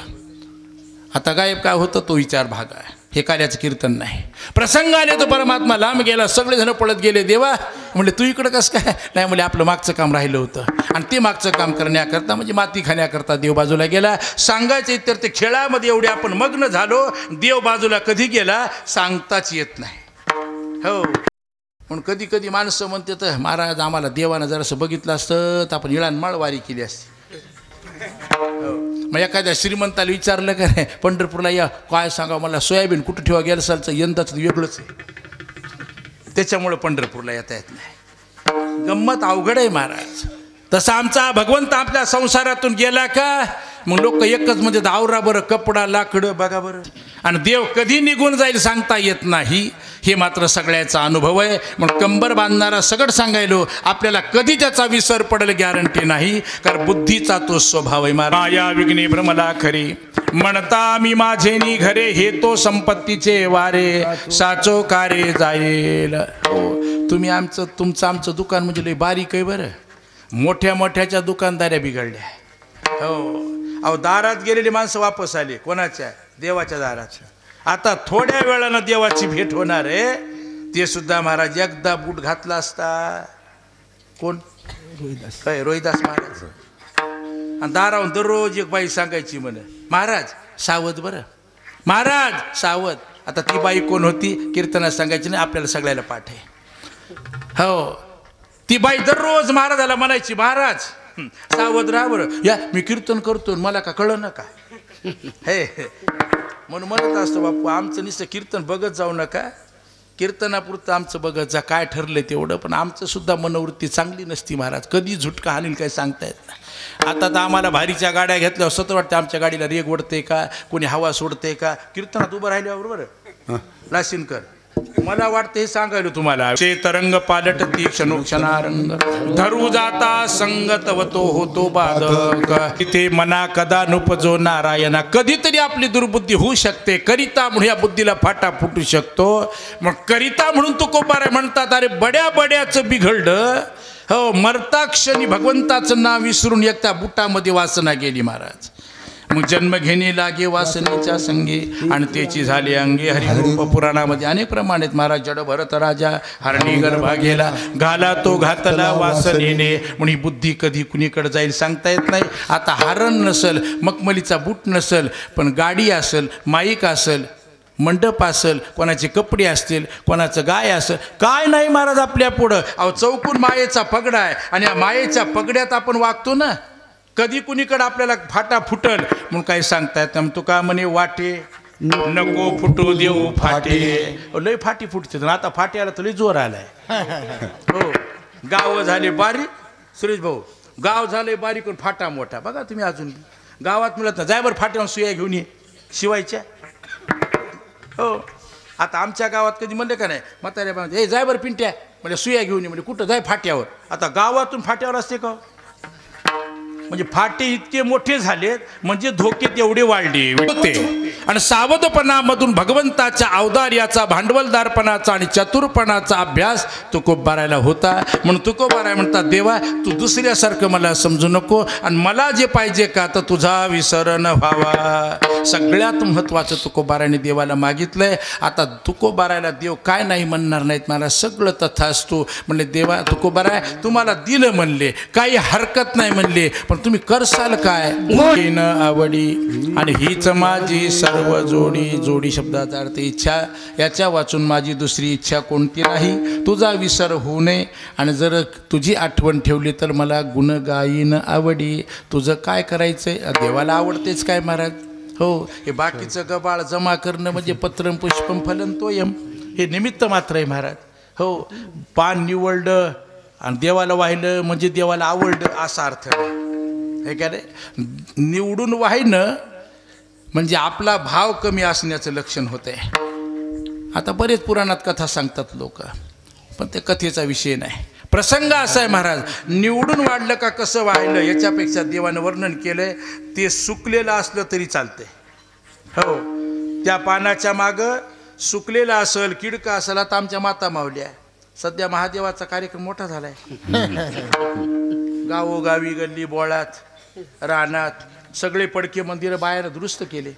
आता गायब काय होतं तो विचार भाग आहे. हे कार्याचं कीर्तन नाही. प्रसंग आले तर परमात्मा लांब गेला. सगळेजण पळत गेले. देवा म्हणले तू इकडं कसं काय? नाही म्हणले आपलं मागचं काम राहिलं होतं. आणि ते मागचं काम करण्याकरता म्हणजे माती खाण्याकरता देव बाजूला गेला. सांगायचं तर ते खेळामध्ये एवढे आपण मग्न झालो, देव बाजूला कधी गेला सांगताच येत नाही. हो, म्हणून कधी कधी माणसं म्हणते तर महाराज आम्हाला देवानं जरासं बघितलं असतं तर आपण इळानमाळ वारी केली असती. मग एखाद्या श्रीमंताला विचारलं का नाही पंढरपूरला या, काय सांगा मला सोयाबीन कुठं ठेवा गेलं असालचं, यंदाचं वेगळंच आहे. त्याच्यामुळं पंढरपूरला येता येत नाही. गंमत अवघड आहे महाराज. तसा आमचा भगवंत आपल्या संसारातून गेला का मग लोक एकच म्हणजे आवरा बरं, कपडा लाकडं बघा बरं. आणि देव कधी निघून जाईल सांगता येत नाही. हे मात्र सगळ्याचा अनुभव आहे. मग कंबर बांधणारा सगळं सांगायलो आपल्याला कधी त्याचा विसर पडेल गॅरंटी नाही. कारण बुद्धीचा तो स्वभाव आहे. माया विघ्ने भ्रमला खरी, म्हणता मी माझेनी घरे, हे तो संपत्तीचे वारे, साचो कारे जाईल. हो, तुम्ही तुमचं दुकान म्हणजे लय बारीक आहे बरं. मोठ्या मोठ्याच्या दुकानदाऱ्या बिघडल्या. हो, अहो दारात गेलेली माणसं वापस आली. कोणाच्या? देवाच्या दारात. आता थोड्या वेळानं देवाची भेट होणार आहे. ते सुद्धा महाराज एकदा बूट घातला असता. कोण? रोहिदास महाराज. आणि दारावून दररोज एक बाई सांगायची म्हणे महाराज सावध बरं, महाराज सावध. आता ती बाई कोण होती? कीर्तनात सांगायची नाही, आपल्याला सगळ्याला पाठ आहे. हो, ती बाई दररोज महाराजाला म्हणायची महाराज सावध राहा बरं, या मी कीर्तन करतो मला का कळलं ना का. हे म्हणून म्हणत असतो बापू आमचं नुसतं कीर्तन बघत जाऊ नका, कीर्तनापुरतं आमचं बघत जा, काय ठरलं तेवढं. पण आमचं सुद्धा मनोवृत्ती चांगली नसती महाराज. कधी झुटका हानील काय सांगता येत नाही. आता तर आम्हाला भारीच्या गाड्या घेतल्यावर सतत वाटतं आमच्या गाडीला रेग ओढते का, कोणी हवा सोडते का. कीर्तनात उभं राहिल्याबरोबर लाशिनकर मला वाटतं हे सांगायलो तुम्हाला. तरंग पालट ती क्षणोक्षणारंग, धरू जाता संगत वतो होतो बाधक, तिथे मना कदा नुपजो नारायणा. कधीतरी आपली दुर्बुद्धी होऊ शकते. करिता म्हणून या बुद्धीला फाटा फुटू शकतो. मग करिता म्हणून तो कोपारे म्हणतात अरे बड्या बड्याचं बिघडलं. हो, मरता क्षणी भगवंताचं नाव विसरून एकट्या बुटामध्ये वासना गेली महाराज. मग जन्म घेणे लागे वासनेच्या संगे आणि त्याची झाली अंगे. हरिरूप पुराणामध्ये अनेक प्रमाणेत महाराज. जड भरत राजा हरणी गर्भा गेला, घाला तो घातला वासनेने. म्हणून ही बुद्धी कधी कुणीकडे जाईल सांगता येत नाही. आता हरण नसल, मखमलीचा बूट नसल, पण गाडी असेल, माईक असेल, मंडप असेल, कोणाचे कपडे असतील, कोणाचं गाय असेल, काय नाही महाराज आपल्या पुढं. अहो चौकून मायेचा पगडा आहे आणि या मायेच्या पगड्यात आपण वागतो ना. कधी कुणीकडे आपल्याला फाटा फुटल म्हणून काही सांगता येत नाही. तुका म्हणे वाटे नको फुटू देऊ फाटे. लय फाटी फुटते. आता फाटी आला तर लय जोर आलाय. हो, गाव झाले बारीक. सुरेश भाऊ गाव झाले बारीक पण फाटा मोठा. बघा तुम्ही अजून गावात मिळत नाही. जाय बरं फाट्यावर सुया घेऊन ये शिवायच्या. हो, आता आमच्या गावात कधी म्हणले का नाही म्हाताऱ्या बा हे जाय बरं पिंट्या म्हणजे सुया घेऊन ये म्हणजे कुठं जाय फाट्यावर. आता गावातून फाट्यावर असते का? म्हणजे फाटे इतके मोठे झालेत म्हणजे धोके तेवढे वाढले होते. आणि सावधपणामधून भगवंताच्या औदार्याचा, भांडवलदारपणाचा आणि चतुरपणाचा अभ्यास तुकोबारायला होता. म्हणून तुकोबाराय म्हणतात, देवा तू दुसऱ्यासारखं मला समजू नको आणि मला जे पाहिजे का तर तुझा विसर न व्हावा. सगळ्यात महत्त्वाचं तुकोबारायने देवाला मागितलंय. आता तुकोबारायला देव काय नाही म्हणणार नाहीत, मला सगळं तथास्तु म्हणले. देवा तुकोबाराय तुम्हाला दिलं म्हणले, काही हरकत नाही म्हणले, पण तुम्ही करसाल काय? न आवडी आणि हीच माझी सर्व जोडी. जोडी शब्दाचा अर्थ इच्छा. याच्या वाचून माझी दुसरी इच्छा कोणती नाही, तुझा विसर होऊ नये. आणि जर तुझी आठवण ठेवली तर मला गुण गायीन आवडी. तुझं काय करायचंय? देवाला आवडतेच काय महाराज? हो, हे बाकीचं गबाळ जमा करणं म्हणजे पत्रम पुष्पम फलन तोयम, हे निमित्त मात्र आहे महाराज. हो, पान निवडलं आणि देवाला वाहिलं म्हणजे देवाला आवडलं असा अर्थ हे काय रे. निवडून वाहिणं म्हणजे आपला भाव कमी असण्याचं लक्षण होतं आहे. आता बरेच पुराणात कथा सांगतात लोक, पण ते कथेचा विषय नाही. प्रसंग असा आहे महाराज, निवडून वाढलं का कसं वाहिलं याच्यापेक्षा देवानं वर्णन केलंय. ते सुकलेलं असलं तरी चालतंय. हो, त्या पानाच्या मागं सुकलेलं असेल, किडका असेल. आता आमच्या माता मावल्या सध्या महादेवाचा कार्यक्रम मोठा झालाय. गावोगावी, गल्ली बोळात, रानात सगळे पडके मंदिर बाहेर दुरुस्त केले.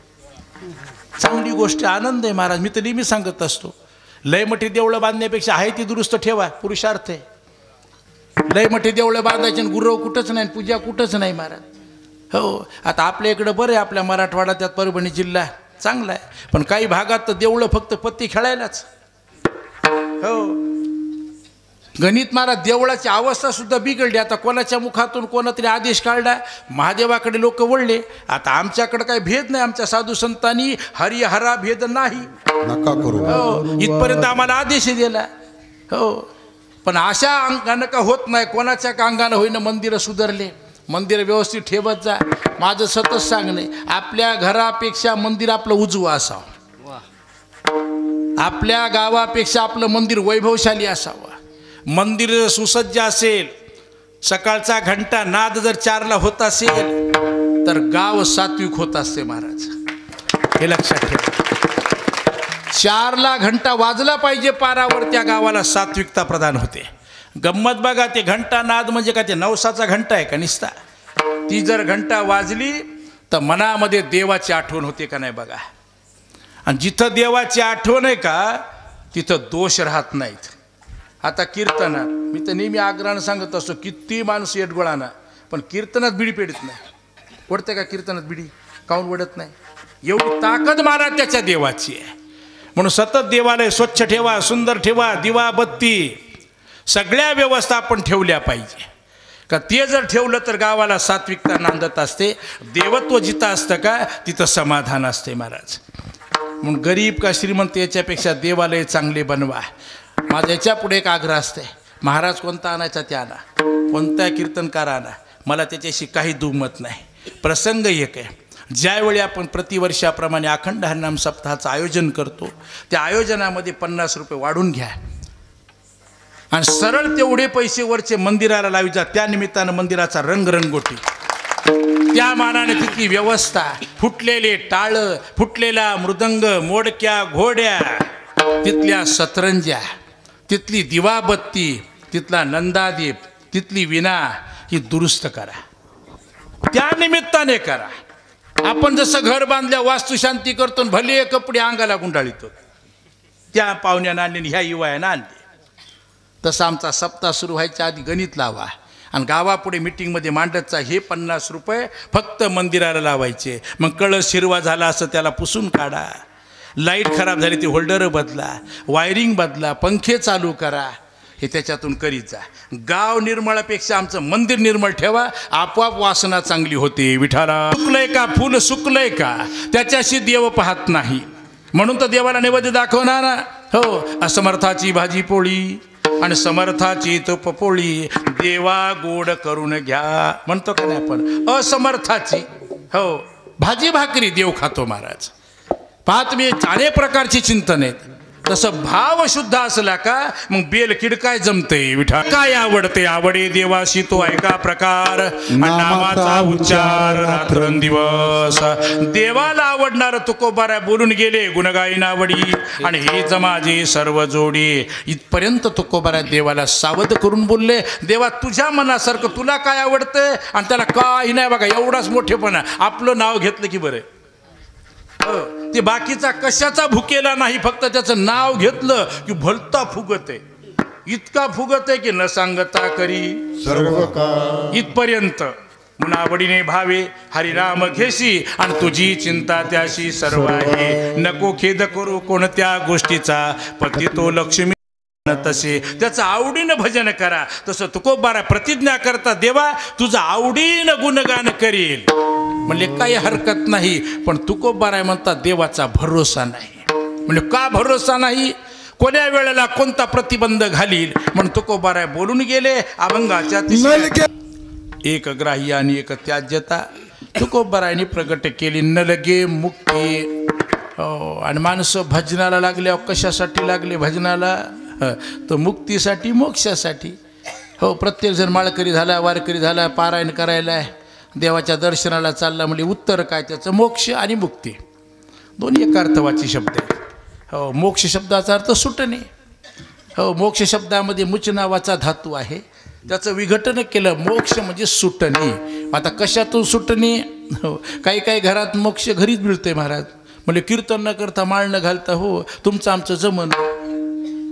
चांगली गोष्ट, आनंद आहे महाराज. मी तर नेहमी सांगत असतो, लय मोठी देवळं बांधण्यापेक्षा आहे ती दुरुस्त ठेवा, पुरुषार्थ आहे. लय मोठी देवळं बांधायची आणि गुरव कुठंच नाही, पूजा कुठंच नाही महाराज. हो, आता आपल्या इकडं बरं आहे, आपल्या मराठवाडा त्यात परभणी जिल्हा चांगला आहे, पण काही भागात तर देवळं फक्त पत्ती खेळायलाच. हो, गणित महाराज देवळाची अवस्था सुद्धा बिघडली. आता कोणाच्या मुखातून कोणातरी आदेश काढला, महादेवाकडे लोक वळले. आता आमच्याकडे काही भेद नाही, आमच्या साधू संतांनी हरिहरा भेद नाही नका करू. हो, इथपर्यंत आम्हाला आदेश दिला. हो, पण अशा अंगानं का होत नाही, कोणाच्या का अंगानं होईना मंदिरं सुधारले. मंदिर व्यवस्थित ठेवत जा. माझं सतत सांगणे, आपल्या घरापेक्षा मंदिर आपलं उजवं असावं, आपल्या गावापेक्षा आपलं मंदिर वैभवशाली असावं. मंदिर सुसज्ज असेल, सकाळचा घंटा नाद जर 4ला होत असेल तर गाव सात्विक होत असते महाराज, हे लक्षात ठेवा. 4ला घंटा वाजला पाहिजे पारावर, त्या गावाला सात्विकता प्रदान होते. गंमत बघा, ते घंटा नाद म्हणजे का ते नवसाचा घंटा आहे का निसता? ती जर घंटा वाजली तर मनामध्ये देवाची आठवण होते का नाही बघा. आणि जिथं देवाची आठवण आहे का तिथं दोष राहत नाहीत. आता कीर्तनात मी तर नेहमी आग्रहानं सांगत असतो, किती माणूस येडगोळाना, पण कीर्तनात बिडी पेडत नाही. वडते का कीर्तनात बिडी? काऊन वडत नाही? एवढी ताकद महाराज त्याच्या देवाची आहे. म्हणून सतत देवालय स्वच्छ ठेवा, सुंदर ठेवा, दिवा बत्ती सगळ्या व्यवस्था आपण ठेवल्या पाहिजे. का ते जर ठेवलं तर गावाला सात्विकता नांदत असते. देवत्व जिथं असतं का तिथं समाधान असते महाराज. म्हणून गरीब का श्रीमंत याच्यापेक्षा देवालय चांगले बनवा. माझा याच्या पुढे एक आग्रह असते, महाराज कोणता आणायचा ते आणा, कोणता कीर्तनकार आणा, मला त्याच्याशी काही दुमत नाही. प्रसंग एक आहे, ज्यावेळी आपण प्रतिवर्षाप्रमाणे अखंड हरिनाम सप्ताहाचं आयोजन करतो, त्या आयोजनामध्ये 50 रुपये वाढून घ्या आणि सरळ तेवढे पैसे वरचे मंदिराला लावी जा. त्या निमित्तानं मंदिराचा रंगरंगोटी, त्या मानाने तिथली व्यवस्था, फुटलेले टाळं, फुटलेला मृदंग, मोडक्या घोड्या, तिथल्या सतरंज्या, तिथली दिवाबत्ती, तिथला नंदादीप, तिथली विना ही दुरुस्त करा. त्या निमित्ताने करा. आपण जसं घर बांधल्या वास्तुशांती करतो, भले कपडे अंगाला गुंडाळीतो, त्या पाहुण्यानं आणली, ह्या युवायानं आणली. तसं आमचा सप्ताह सुरू व्हायच्या आधी गणित लावा आणि गावापुढे मिटिंगमध्ये मांडतचा, हे 50 रुपये फक्त मंदिराला लावायचे. मग कळस हिरवा झाला असं त्याला पुसून काढा, लाईट खराब झाली ती होल्डर बदला, वायरिंग बदला, पंखे चालू करा, हे त्याच्यातून करीत जा. गाव निर्मळापेक्षा आमचं मंदिर निर्मळ ठेवा, आपोआप वासना चांगली होते. विठाला सुकलंय का, फुल सुकलंय का, त्याच्याशी देव पाहत नाही. म्हणून तर देवाला नैवेद्य दाखवणार ना. हो, असमर्थाची भाजी पोळी आणि समर्थाची तूप पोळी देवा गोड करून घ्या म्हणतो का नाही आपण. असमर्थाची हो भाजी भाकरी देव खातो महाराज. पाहा तुम्ही, अनेक प्रकारची चिंतन आहेत. तसं भाव शुद्ध असला का मग बेलकीड काय जमते विठा काय आवडते आवडे देवाशी तो ऐका प्रकार नामाचा उच्चार रात्रंदिवस देवाला आवडणार तुकोबारा बोलून गेले गुणगायी नावडी आणि हीच माझी सर्व जोडी इथपर्यंत तुकोबारा देवाला सावध करून बोलले देवा तुझ्या मनासारखं तुला काय आवडतं आणि त्याला काही नाही बघा एवढाच मोठेपणा आपलं नाव घेतलं की बरं ते बाकीचा कशाचा भुकेला नाही फक्त त्याचं नाव घेतलं की भलता फुगत आहे इतका फुगत आहे की न सांगता करी सर्व इथपर्यंत मुनावडीने भावे हरिनाम घेशी आणि तुझी चिंता त्याशी सर्व आहे नको खेद करू कोणत्या गोष्टीचा पती तो लक्ष्मी तसे त्याचं आवडीनं भजन करा तसं तुकोबारा प्रतिज्ञा करता देवा तुझं आवडीनं गुणगान करील म्हणजे काही हरकत नाही पण तुकोबारा म्हणतात देवाचा भरोसा नाही म्हणजे का भरोसा नाही कोण्या वेळेला कोणता प्रतिबंध घालील म्हणून तुकोबारा बोलून गेले अभंगाच्या एक ग्राह्य आणि एक त्याज्यता तुकोबाराने प्रगट केली न लगे मुक्ती आणि माणसं भजनाला लागल्यावर कशासाठी लागले भजनाला तर मुक्तीसाठी मोक्षासाठी हो प्रत्येकजण माळकरी झाला वारकरी झाला पारायण करायला देवाच्या दर्शनाला चालला म्हणजे उत्तर काय त्याचं मोक्ष आणि मुक्ती दोन्ही एक अर्थवाची शब्द आहेत हो मोक्ष शब्दाचा अर्थ सुटणे हो मोक्ष शब्दामध्ये मुच नावाचा धातू आहे त्याचं विघटन केलं मोक्ष म्हणजे सुटणे आता कशातून सुटणे हो काही काही घरात मोक्ष घरीच मिळते महाराज म्हणजे कीर्तन न करता माळ न घालता हो तुमचं आमचं जमन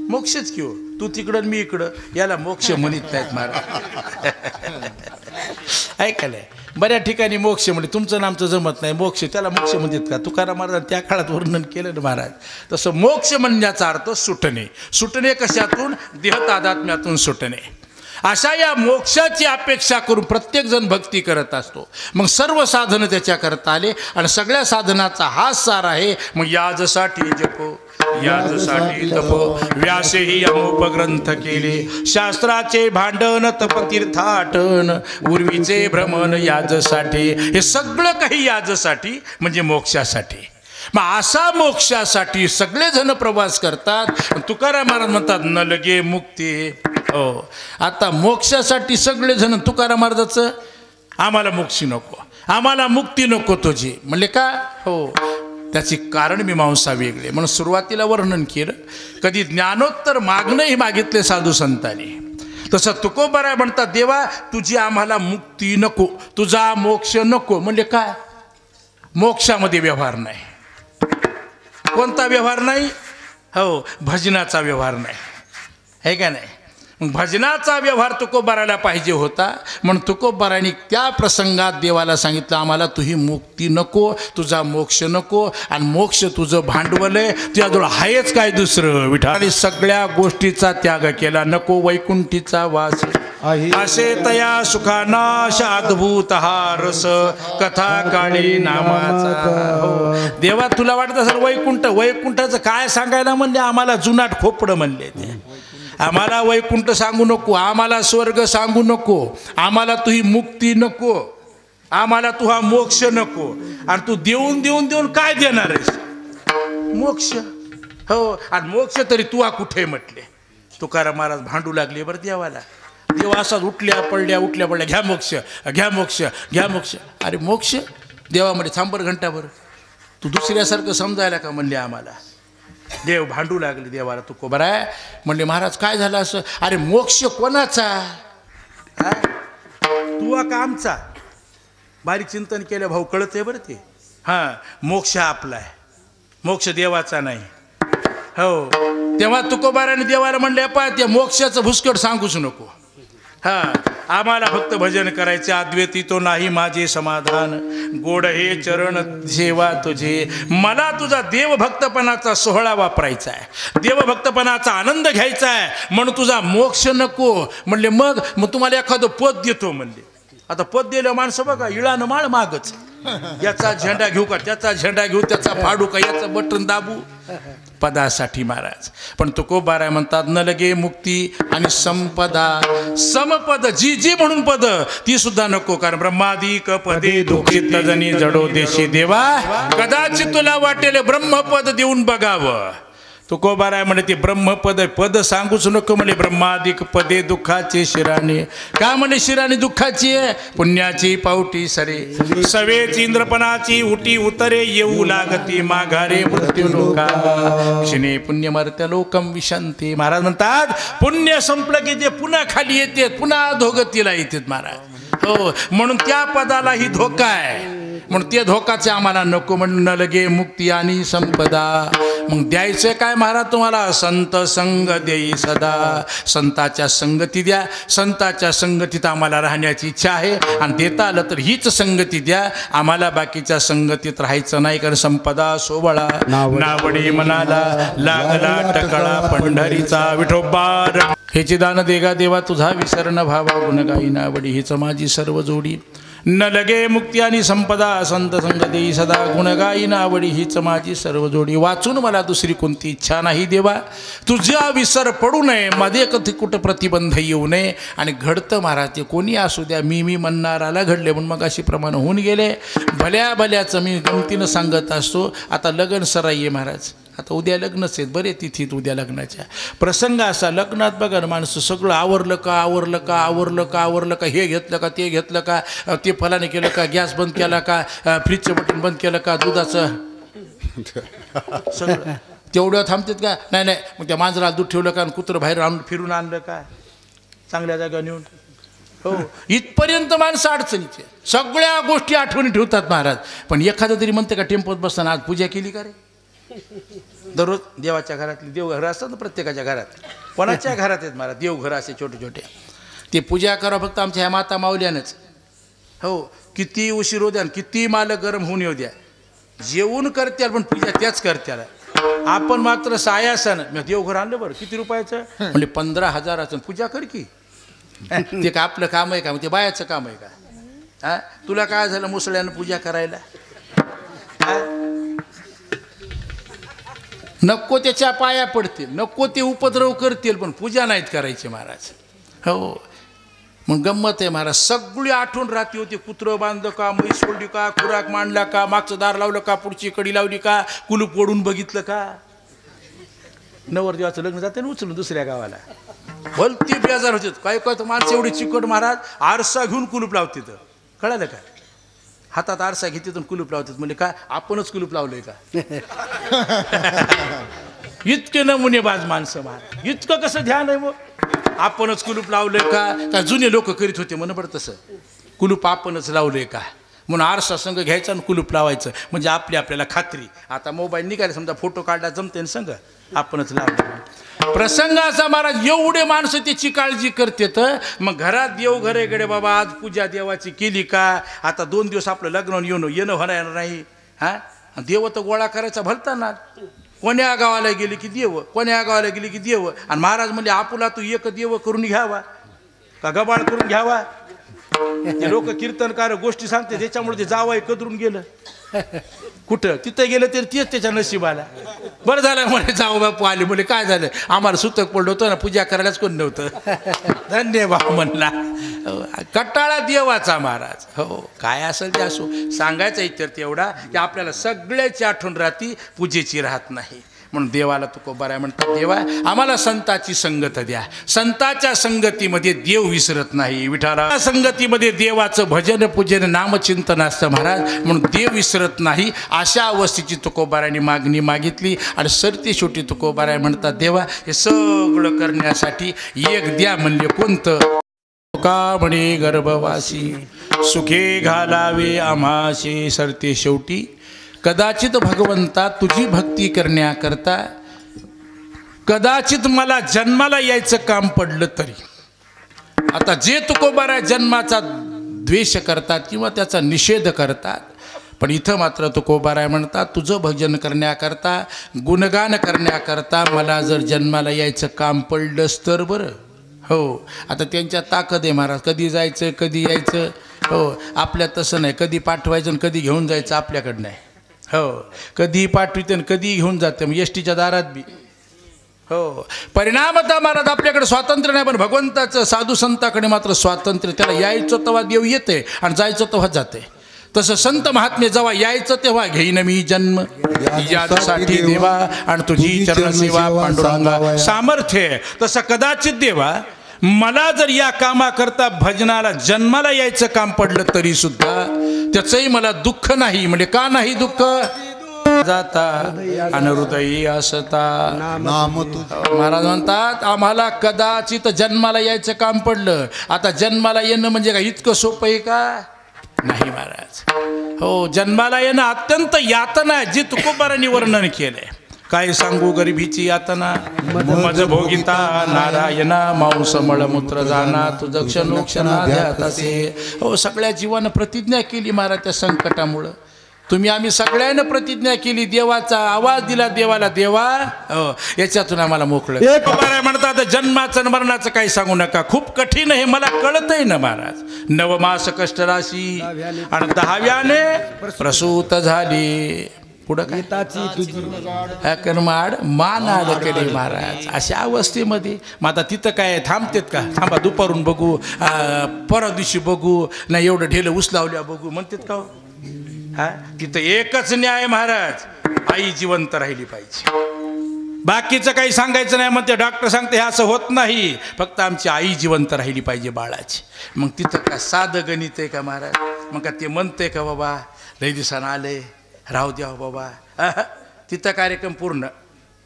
मोक्षच की हो तू तिकडं मी इकडं याला मोक्ष म्हणत नाहीत महाराज ऐकायला बऱ्या ठिकाणी मोक्ष म्हणजे तुमचं आमचं जमत नाही मोक्ष त्याला मोक्ष म्हणतात का तुकाराम महाराज त्या काळात वर्णन केलं ना महाराज तसं मोक्ष म्हणण्याचा अर्थ सुटणे सुटणे कशातून देहतादात्म्यातून सुटणे अशा या मोक्षाची अपेक्षा करून प्रत्येकजण भक्ती करत असतो मग सर्व साधनं त्याच्या करता आले आणि सगळ्या साधनाचा हाच सार आहे मग याजसाठी जपो याजसाठी तपो व्यासेही अमोपग्रंथ केले शास्त्राचे भांडण तपतीर्थाटन उर्वीचे भ्रमण याजसाठी हे सगळं काही याजसाठी म्हणजे मोक्षासाठी मग असा मोक्षासाठी सगळेजण प्रवास करतात तुकाराम महाराज म्हणतात न लगे मुक्ती हो आता मोक्षासाठी सगळेजण तुकाराम महाराजाचं आम्हाला मोक्षी नको आम्हाला मुक्ती नको तुझी म्हणले का हो त्याची कारण मीमांसा वेगळे म्हणून सुरुवातीला वर्णन केलं कधी ज्ञानोत्तर मागणंही मागितले साधू संतांनी तसं तुकोबारा म्हणतात देवा तुझी आम्हाला मुक्ती नको तुझा मोक्ष नको म्हणजे काय मोक्षामध्ये व्यवहार नाही कोणता व्यवहार नाही हो भजनाचा व्यवहार नाही आहे का नाही मग भजनाचा व्यवहार तुकोबाराला पाहिजे होता म्हणून तुकोबाराने त्या प्रसंगात देवाला सांगितलं आम्हाला तुही मुक्ती नको तुझा मोक्ष नको आणि मोक्ष तुझं भांडवल आहे तुझ्याजवळ आहेच काय दुसरं विठाने सगळ्या गोष्टीचा त्याग केला नको वैकुंठीचा वास असे तया सुखानाश अद्भुत हा रस कथा काळी नामाचा हो देवा तुला वाटत असेल वैकुंठ वैकुंठाचं काय सांगायला म्हणले आम्हाला जुनाट खोपडं म्हणले ते आम्हाला वैकुंठ सांगू नको आम्हाला स्वर्ग सांगू नको आम्हाला तुही मुक्ती नको आम्हाला तुहा मोक्ष नको आणि तू देऊन देऊन देऊन काय देणार आहेस मोक्ष हो आणि मोक्ष तरी तुहा कुठे म्हटले तुकाराम महाराज भांडू लागले बरं देवाला देव असाच उठल्या पडल्या घ्या मोक्ष घ्या मोक्ष घ्या मोक्ष अरे मोक्ष देवामध्ये थांबर घंटाभर तू दुसऱ्यासारखं समजायला का म्हणले आम्हाला देव भांडू लागले देवाला तुकोबारा म्हणले महाराज काय झालं असं अरे मोक्ष कोणाचा तू का आमचा बारीक चिंतन केलं भाऊ कळत आहे बरं ते हां मोक्ष आपला आहे मोक्ष देवाचा नाही हो तेव्हा तुकोबाराने देवाला म्हणले पा त्या मोक्षाचं भुसकट सांगूच नको हां आम्हाला फक्त भजन करायचे अद्वैती तो नाही माझे समाधान गोड हे चरण सेवा तुझे मला तुझा देवभक्तपणाचा सोहळा वापरायचा आहे देवभक्तपणाचा आनंद घ्यायचा आहे म्हणून तुझा मोक्ष नको म्हणले मग तुम्हाला एखादं पद देतो म्हणले आता पद दिलं माणसं बघा इळानं माळ मागच याचा झेंडा घेऊ का त्याचा झेंडा घेऊ त्याचा फाडू का याचं बटन दाबू पदासाठी महाराज पण तुकोबारा म्हणतात न लगे मुक्ती आणि संपदा समपद जी जी म्हणून पद ती सुद्धा नको कारण ब्रह्मादिक पदे दुखित जनी जडो देशी देवा कदाचित तुला वाटेल ब्रह्मपद देऊन बघावं तुकोबाराय म्हणे ते ब्रह्मपद पद सांगूच नको म्हणे ब्रह्मादिक पदे दुःखाचे शिराने का म्हणे शिराने दुःखाची आहे पुण्याची पावटी सरे सवेची इंद्रपणाची उटी उतरे येऊ लागती माघारे मृत्यू लोका क्षिणे पुण्यमर्त्य लोकम विशांती महाराज म्हणतात पुण्य संपलं की ते पुन्हा खाली येते पुन्हा अधोगतीला येतात महाराज हो म्हणून त्या पदालाही धोका आहे म्हणून ते धोकाचे आम्हाला नको म्हणून न लगे मुक्ती आणि संपदा मग द्यायचं काय महाराज तुम्हाला संत संग देई सदा संताच्या संगती द्या संताच्या संगतीत आम्हाला राहण्याची इच्छा आहे आणि देता आलं तर हीच संगती द्या आम्हाला बाकीच्या संगतीत राहायचं नाही कारण संपदा सोबळा नावडी मनाला लागला टकळा पंढरीचा विठोबार हेचे दान देगा देवा तुझा विसरण भावा गुणगाई नावडी हीच माझी सर्व जोडी न लगे मुक्ती आणि संपदा संत संग देई सदा गुणगाई नावडी हीच माझी सर्व जोडी वाचून मला दुसरी कोणती इच्छा नाही देवा तुझ्या विसर पडू नये मध्ये कधी कुठं प्रतिबंध येऊ नये आणि घडतं महाराज ते कोणी असू द्या मी म्हणणाराला घडले म्हणून मग अशी प्रमाण होऊन गेले भल्या भल्याचं मी गमतीनं सांगत असतो आता लग्न सराई आहे महाराज आता उद्या लग्नच आहेत बरे तिथीत उद्या लग्नाच्या प्रसंग असा लग्नात बघा ना माणसं सगळं आवरलं का हे घेतलं का ते घेतलं का ते फलाने केलं का गॅस बंद केला का फ्रीजचं बटन बंद केलं का दुधाचं सगळं तेवढं थांबतात का नाही मग त्या मांजराला दूध ठेवलं का कुत्रं बाहेर आणून फिरून आणलं का चांगल्या जागा नेऊन हो इथपर्यंत माणसं अडचणीचे सगळ्या गोष्टी आठवणी ठेवतात महाराज पण एखादं तरी म्हणते का टेम्पोत बसताना आज पूजा केली का रे दररोज देवाच्या घरातली देवघर असतात ना प्रत्येकाच्या घरात कोणाच्या घरात आहेत महाराज देवघर असे छोटे छोटे ते पूजा करा फक्त आमच्या ह्या माता माऊल्यानंच हो किती उशीर होऊ द्या किती माल गरम होऊन येऊ द्या जेवून करत्याल पण पूजा त्याच करत्याला आपण मात्र सायासन मी देवघर आणलं बरं किती रुपयाचं म्हणजे 15,000 पूजा कर की ते का आपलं काम आहे का ते बायाचं काम आहे का हा तुला काय झालं मुसळ्यानं पूजा करायला नको त्याच्या पाया पडतील नको ते उपद्रव करतील पण पूजा नाहीत करायची महाराज हो मग गंमत आहे महाराज सगळी आठवण राहती होती कुत्रं बांधलं का म्हैस सोडली का खुराक मांडला का मागचं दार लावलं का पुढची कडी लावली का कुलूप ओढून बघितलं का नवरदेवाचं लग्न जाते ना उचलून दुसऱ्या गावाला भलती बेजार होते काय काय माणसं एवढी चिकट महाराज आरसा घेऊन कुलूप लावते तर कळालं का हातात आरसा घेते तर कुलूप लावतात म्हणजे काय आपणच कुलूप लावलंय का इतके नमुनेबाज माणसं महाराज इतकं कसं ध्यान आहे मग आपणच कुलूप लावलंय का जुने लोक करीत होते म्हण बरं तसं कुलूप आपणच लावलंय का म्हणून आरसा संघ घ्यायचा आणि कुलूप लावायचं म्हणजे आपल्याला खात्री आता मोबाईल निघाले समजा फोटो काढला जमते ना संघ आपणच लावलं प्रसंग असा महाराज एवढे माणसं त्याची काळजी करते तर मग घरात देव घरे गडे बाबा आज पूजा देवाची केली का आता 2 दिवस आपलं लग्न येणं होणार नाही हां देव तर गोळा करायचा भलता ना कोण्या गावाला गेली की देव कोण्या गावाला गेली की देव आणि महाराज म्हणजे आपुला तू एक देव करून घ्यावा का गबाळ करून घ्यावा ते लोक कीर्तनकार गोष्टी सांगते त्याच्यामुळे ते जावं कदरून गेलं कुठं तिथं गेलं तर तेच त्याच्या नशिबाला बरं झालं म्हणे जाऊ बापू आले म्हणे काय झालं आम्हाला सुतक पडलं होतं ना पूजा करायलाच कोण नव्हतं धन्यवाद म्हणला कटाळा देवाचा महाराज हो काय असेल ते असो सांगायचं इतर एवढा की आपल्याला सगळ्याची आठवण राहती पूजेची राहत नाही म्हणून देवाला तुकोबाराय म्हणतात देवा आम्हाला संताची संगत द्या संताच्या संगतीमध्ये देव विसरत नाही विठाला संगतीमध्ये देवाचं भजन पूजन नामचिंतन असतं महाराज म्हणून देव विसरत नाही अशा अवस्थेची तुकोबारायने मागणी मागितली आणि सरती शेवटी तुकोबाराय म्हणतात देवा हे सगळं करण्यासाठी एक द्या म्हणले कोणतं का म्हणे गर्भवासी सुखे घालावे आम्हाशी सरते शेवटी कदाचित भगवंता तुझी भक्ती करण्याकरता कदाचित मला जन्माला यायचं काम पडलं तरी आता जे तुकोबाराय जन्माचा द्वेष करतात किंवा त्याचा निषेध करतात पण इथं मात्र तुकोबाराय म्हणतात तुझं भजन करण्याकरता गुणगान करण्याकरता मला जर जन्माला यायचं काम पडलंच तर बरं हो आता त्यांच्या ताकद आहे महाराज कधी जायचं कधी यायचं हो आपल्या तसं नाही कधी पाठवायचं आणि कधी घेऊन जायचं आपल्याकडं नाही हो कधी पाठविते आणि कधी घेऊन जाते मग एस टीच्या दारात बी हो परिणामतः महाराज आपल्याकडे स्वातंत्र्य नाही पण भगवंताचं साधू संताकडे मात्र स्वातंत्र्य त्याला यायचं तेव्हा देव येते आणि जायचं तेव्हा जाते तसं संत महात्मे जेव्हा यायचं तेव्हा घेईन मी जन्म यासाठी देवा आणि तुझी चरण सेवा पांडुरंगा सामर्थ्य तसं कदाचित देवा मला जर या कामाकरता भजनाला जन्माला यायचं काम पडलं तरी सुद्धा त्याचंही मला दुःख नाही. म्हणजे का नाही दुःख जाता आणि हृदयी असता महाराज म्हणतात आम्हाला कदाचित जन्माला यायचं काम पडलं. आता जन्माला येणं म्हणजे काय इतकं सोपं आहे का? नाही महाराज. हो जन्माला येणं अत्यंत यातना आहे जी तुकोबारांनी वर्णन केलंय. काय सांगू गरिबीची यातना मज भोगिता नारायणा मांस मळमूत्र जाना तुझं क्षणोक्षणा ध्यातासे. हो सगळ्या जीवानं प्रतिज्ञा केली महाराज त्या संकटामुळं. तुम्ही आम्ही सगळ्यांना प्रतिज्ञा केली देवाचा आवाज दिला देवाला देवा हो याच्यातून आम्हाला मोकळं. म्हणतात जन्माचं मरणाचं काही सांगू नका खूप कठीण हे मला कळतंय ना महाराज. नवमास कष्ट राशी आणि 10व्याने प्रसूत झाली. पुढं काय कर्माड मान आडकडे महाराज अशा अवस्थेमध्ये. मग आता तिथं काय थांबतेत का? थांबा दुपारून बघू परवा दिवशी बघू नाही एवढं ढेलं उचलावल्या बघू म्हणतात का? हा तिथं एकच न्याय महाराज आई जिवंत राहिली पाहिजे. बाकीचं काही सांगायचं नाही म्हणते डॉक्टर सांगते हे असं होत नाही फक्त आमची आई जिवंत राहिली पाहिजे बाळाची. मग तिथं का साधं गणित आहे का महाराज? मग का ते म्हणते का बाबा लई दिवसानं आले राहू द्या बाबा तिथं कार्यक्रम पूर्ण.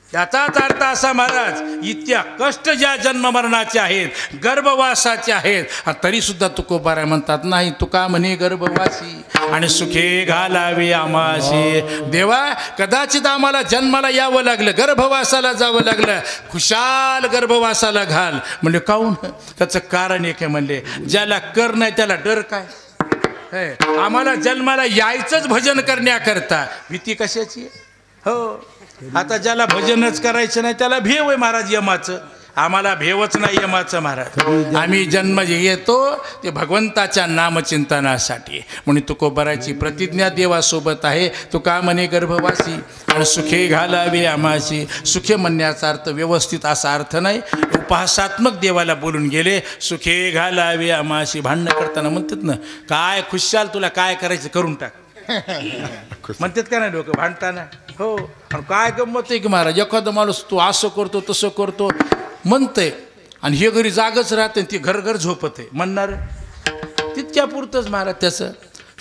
याचाच अर्थ असा महाराज इतक्या कष्ट ज्या जन्म मरणाचे आहेत गर्भवासाचे आहेत तरी सुद्धा तुकोबाराय म्हणतात नाही तुका म्हणे गर्भवासी आणि सुखे घालावे आमाशी. देवा कदाचित आम्हाला जन्माला यावं लागलं गर्भवासाला जावं लागलं खुशाल गर्भवासाला घाल. म्हणजे काहून? त्याचं कारण एक आहे म्हणले ज्याला कर नाही त्याला डर काय? आम्हाला जन्माला यायचंच भजन करण्याकरता भीती कशाची? हो आता ज्याला भजनच करायचं नाही त्याला भेव आहे महाराज यमाचं. आम्हाला भेवच नाही यमाचं महाराज. आम्ही जन्म येतो ते भगवंताच्या नामचिंतनासाठी. म्हणून तुकोबाराची प्रतिज्ञा देवासोबत आहे. तुका म्हणे गर्भवासी आणि सुखे घालावे आमाशी. सुखे म्हणण्याचा अर्थ व्यवस्थित असा अर्थ नाही उपहासात्मक देवाला बोलून गेले. सुखे घालावे आमाशी भांडणं करताना म्हणतात ना काय खुशाल तुला काय करायचं करून टाक म्हणतात का नाही लोक भांडताना. हो काय गंमत आहे की महाराज एखादा माणूस तू असं करतो तसं करतो म्हणते आणि हे घरी जागच राहते ती घर घर झोपते म्हणणार तितक्या पुरतंच महाराज त्याचं.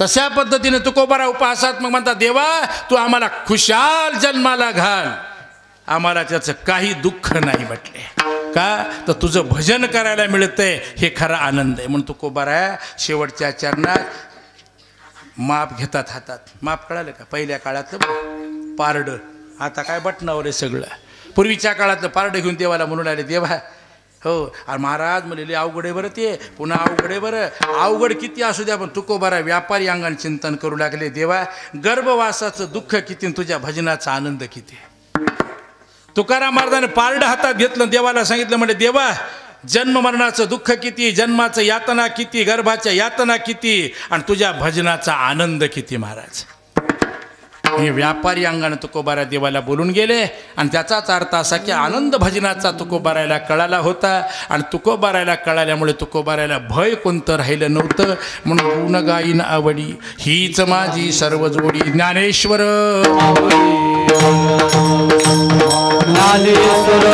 तशा पद्धतीने तुकोबारा उपहासात्मक म्हणतात देवा तू आम्हाला खुशाल जन्माला घाल आम्हाला त्याचं काही दुःख नाही म्हटले का तर तुझं भजन करायला मिळतंय हे खरा आनंद आहे. म्हणून तुकोबारा शेवटच्या चरणात माप घेतात हातात. माप कळालं का? पहिल्या काळातलं पारडं आता काय बटनावर आहे सगळं. पूर्वीच्या काळातलं पारडं घेऊन देवाला म्हणून आले देवा हो आणि महाराज म्हणले अवघड आहे बरं ते पुन्हा अवघड आहे बरं. अवघड किती असू द्या पण तुकोबारा व्यापारी अंगाने चिंतन करू लागले देवा गर्भवासाचं दुःख किती तुझ्या भजनाचा आनंद किती. तुकाराम महाराजांनी पारडं हातात घेतलं देवाला सांगितलं म्हणजे देवा जन्म मरणाचं दुःख किती जन्माचं यातना किती गर्भाच्या यातना किती आणि तुझ्या भजनाचा आनंद किती महाराज. हे व्यापारी अंगाने तुकोबारा देवाला बोलून गेले आणि त्याचाच अर्थ असा की आनंद भजनाचा तुकोबारायला कळाला होता आणि तुकोबारायला कळाल्यामुळे तुकोबारायला भय कोणतं राहिलं नव्हतं. म्हणून गुण गाईन आवडी हीच माझी सर्व जोडी. ज्ञानेश्वर ज्ञानेश्वर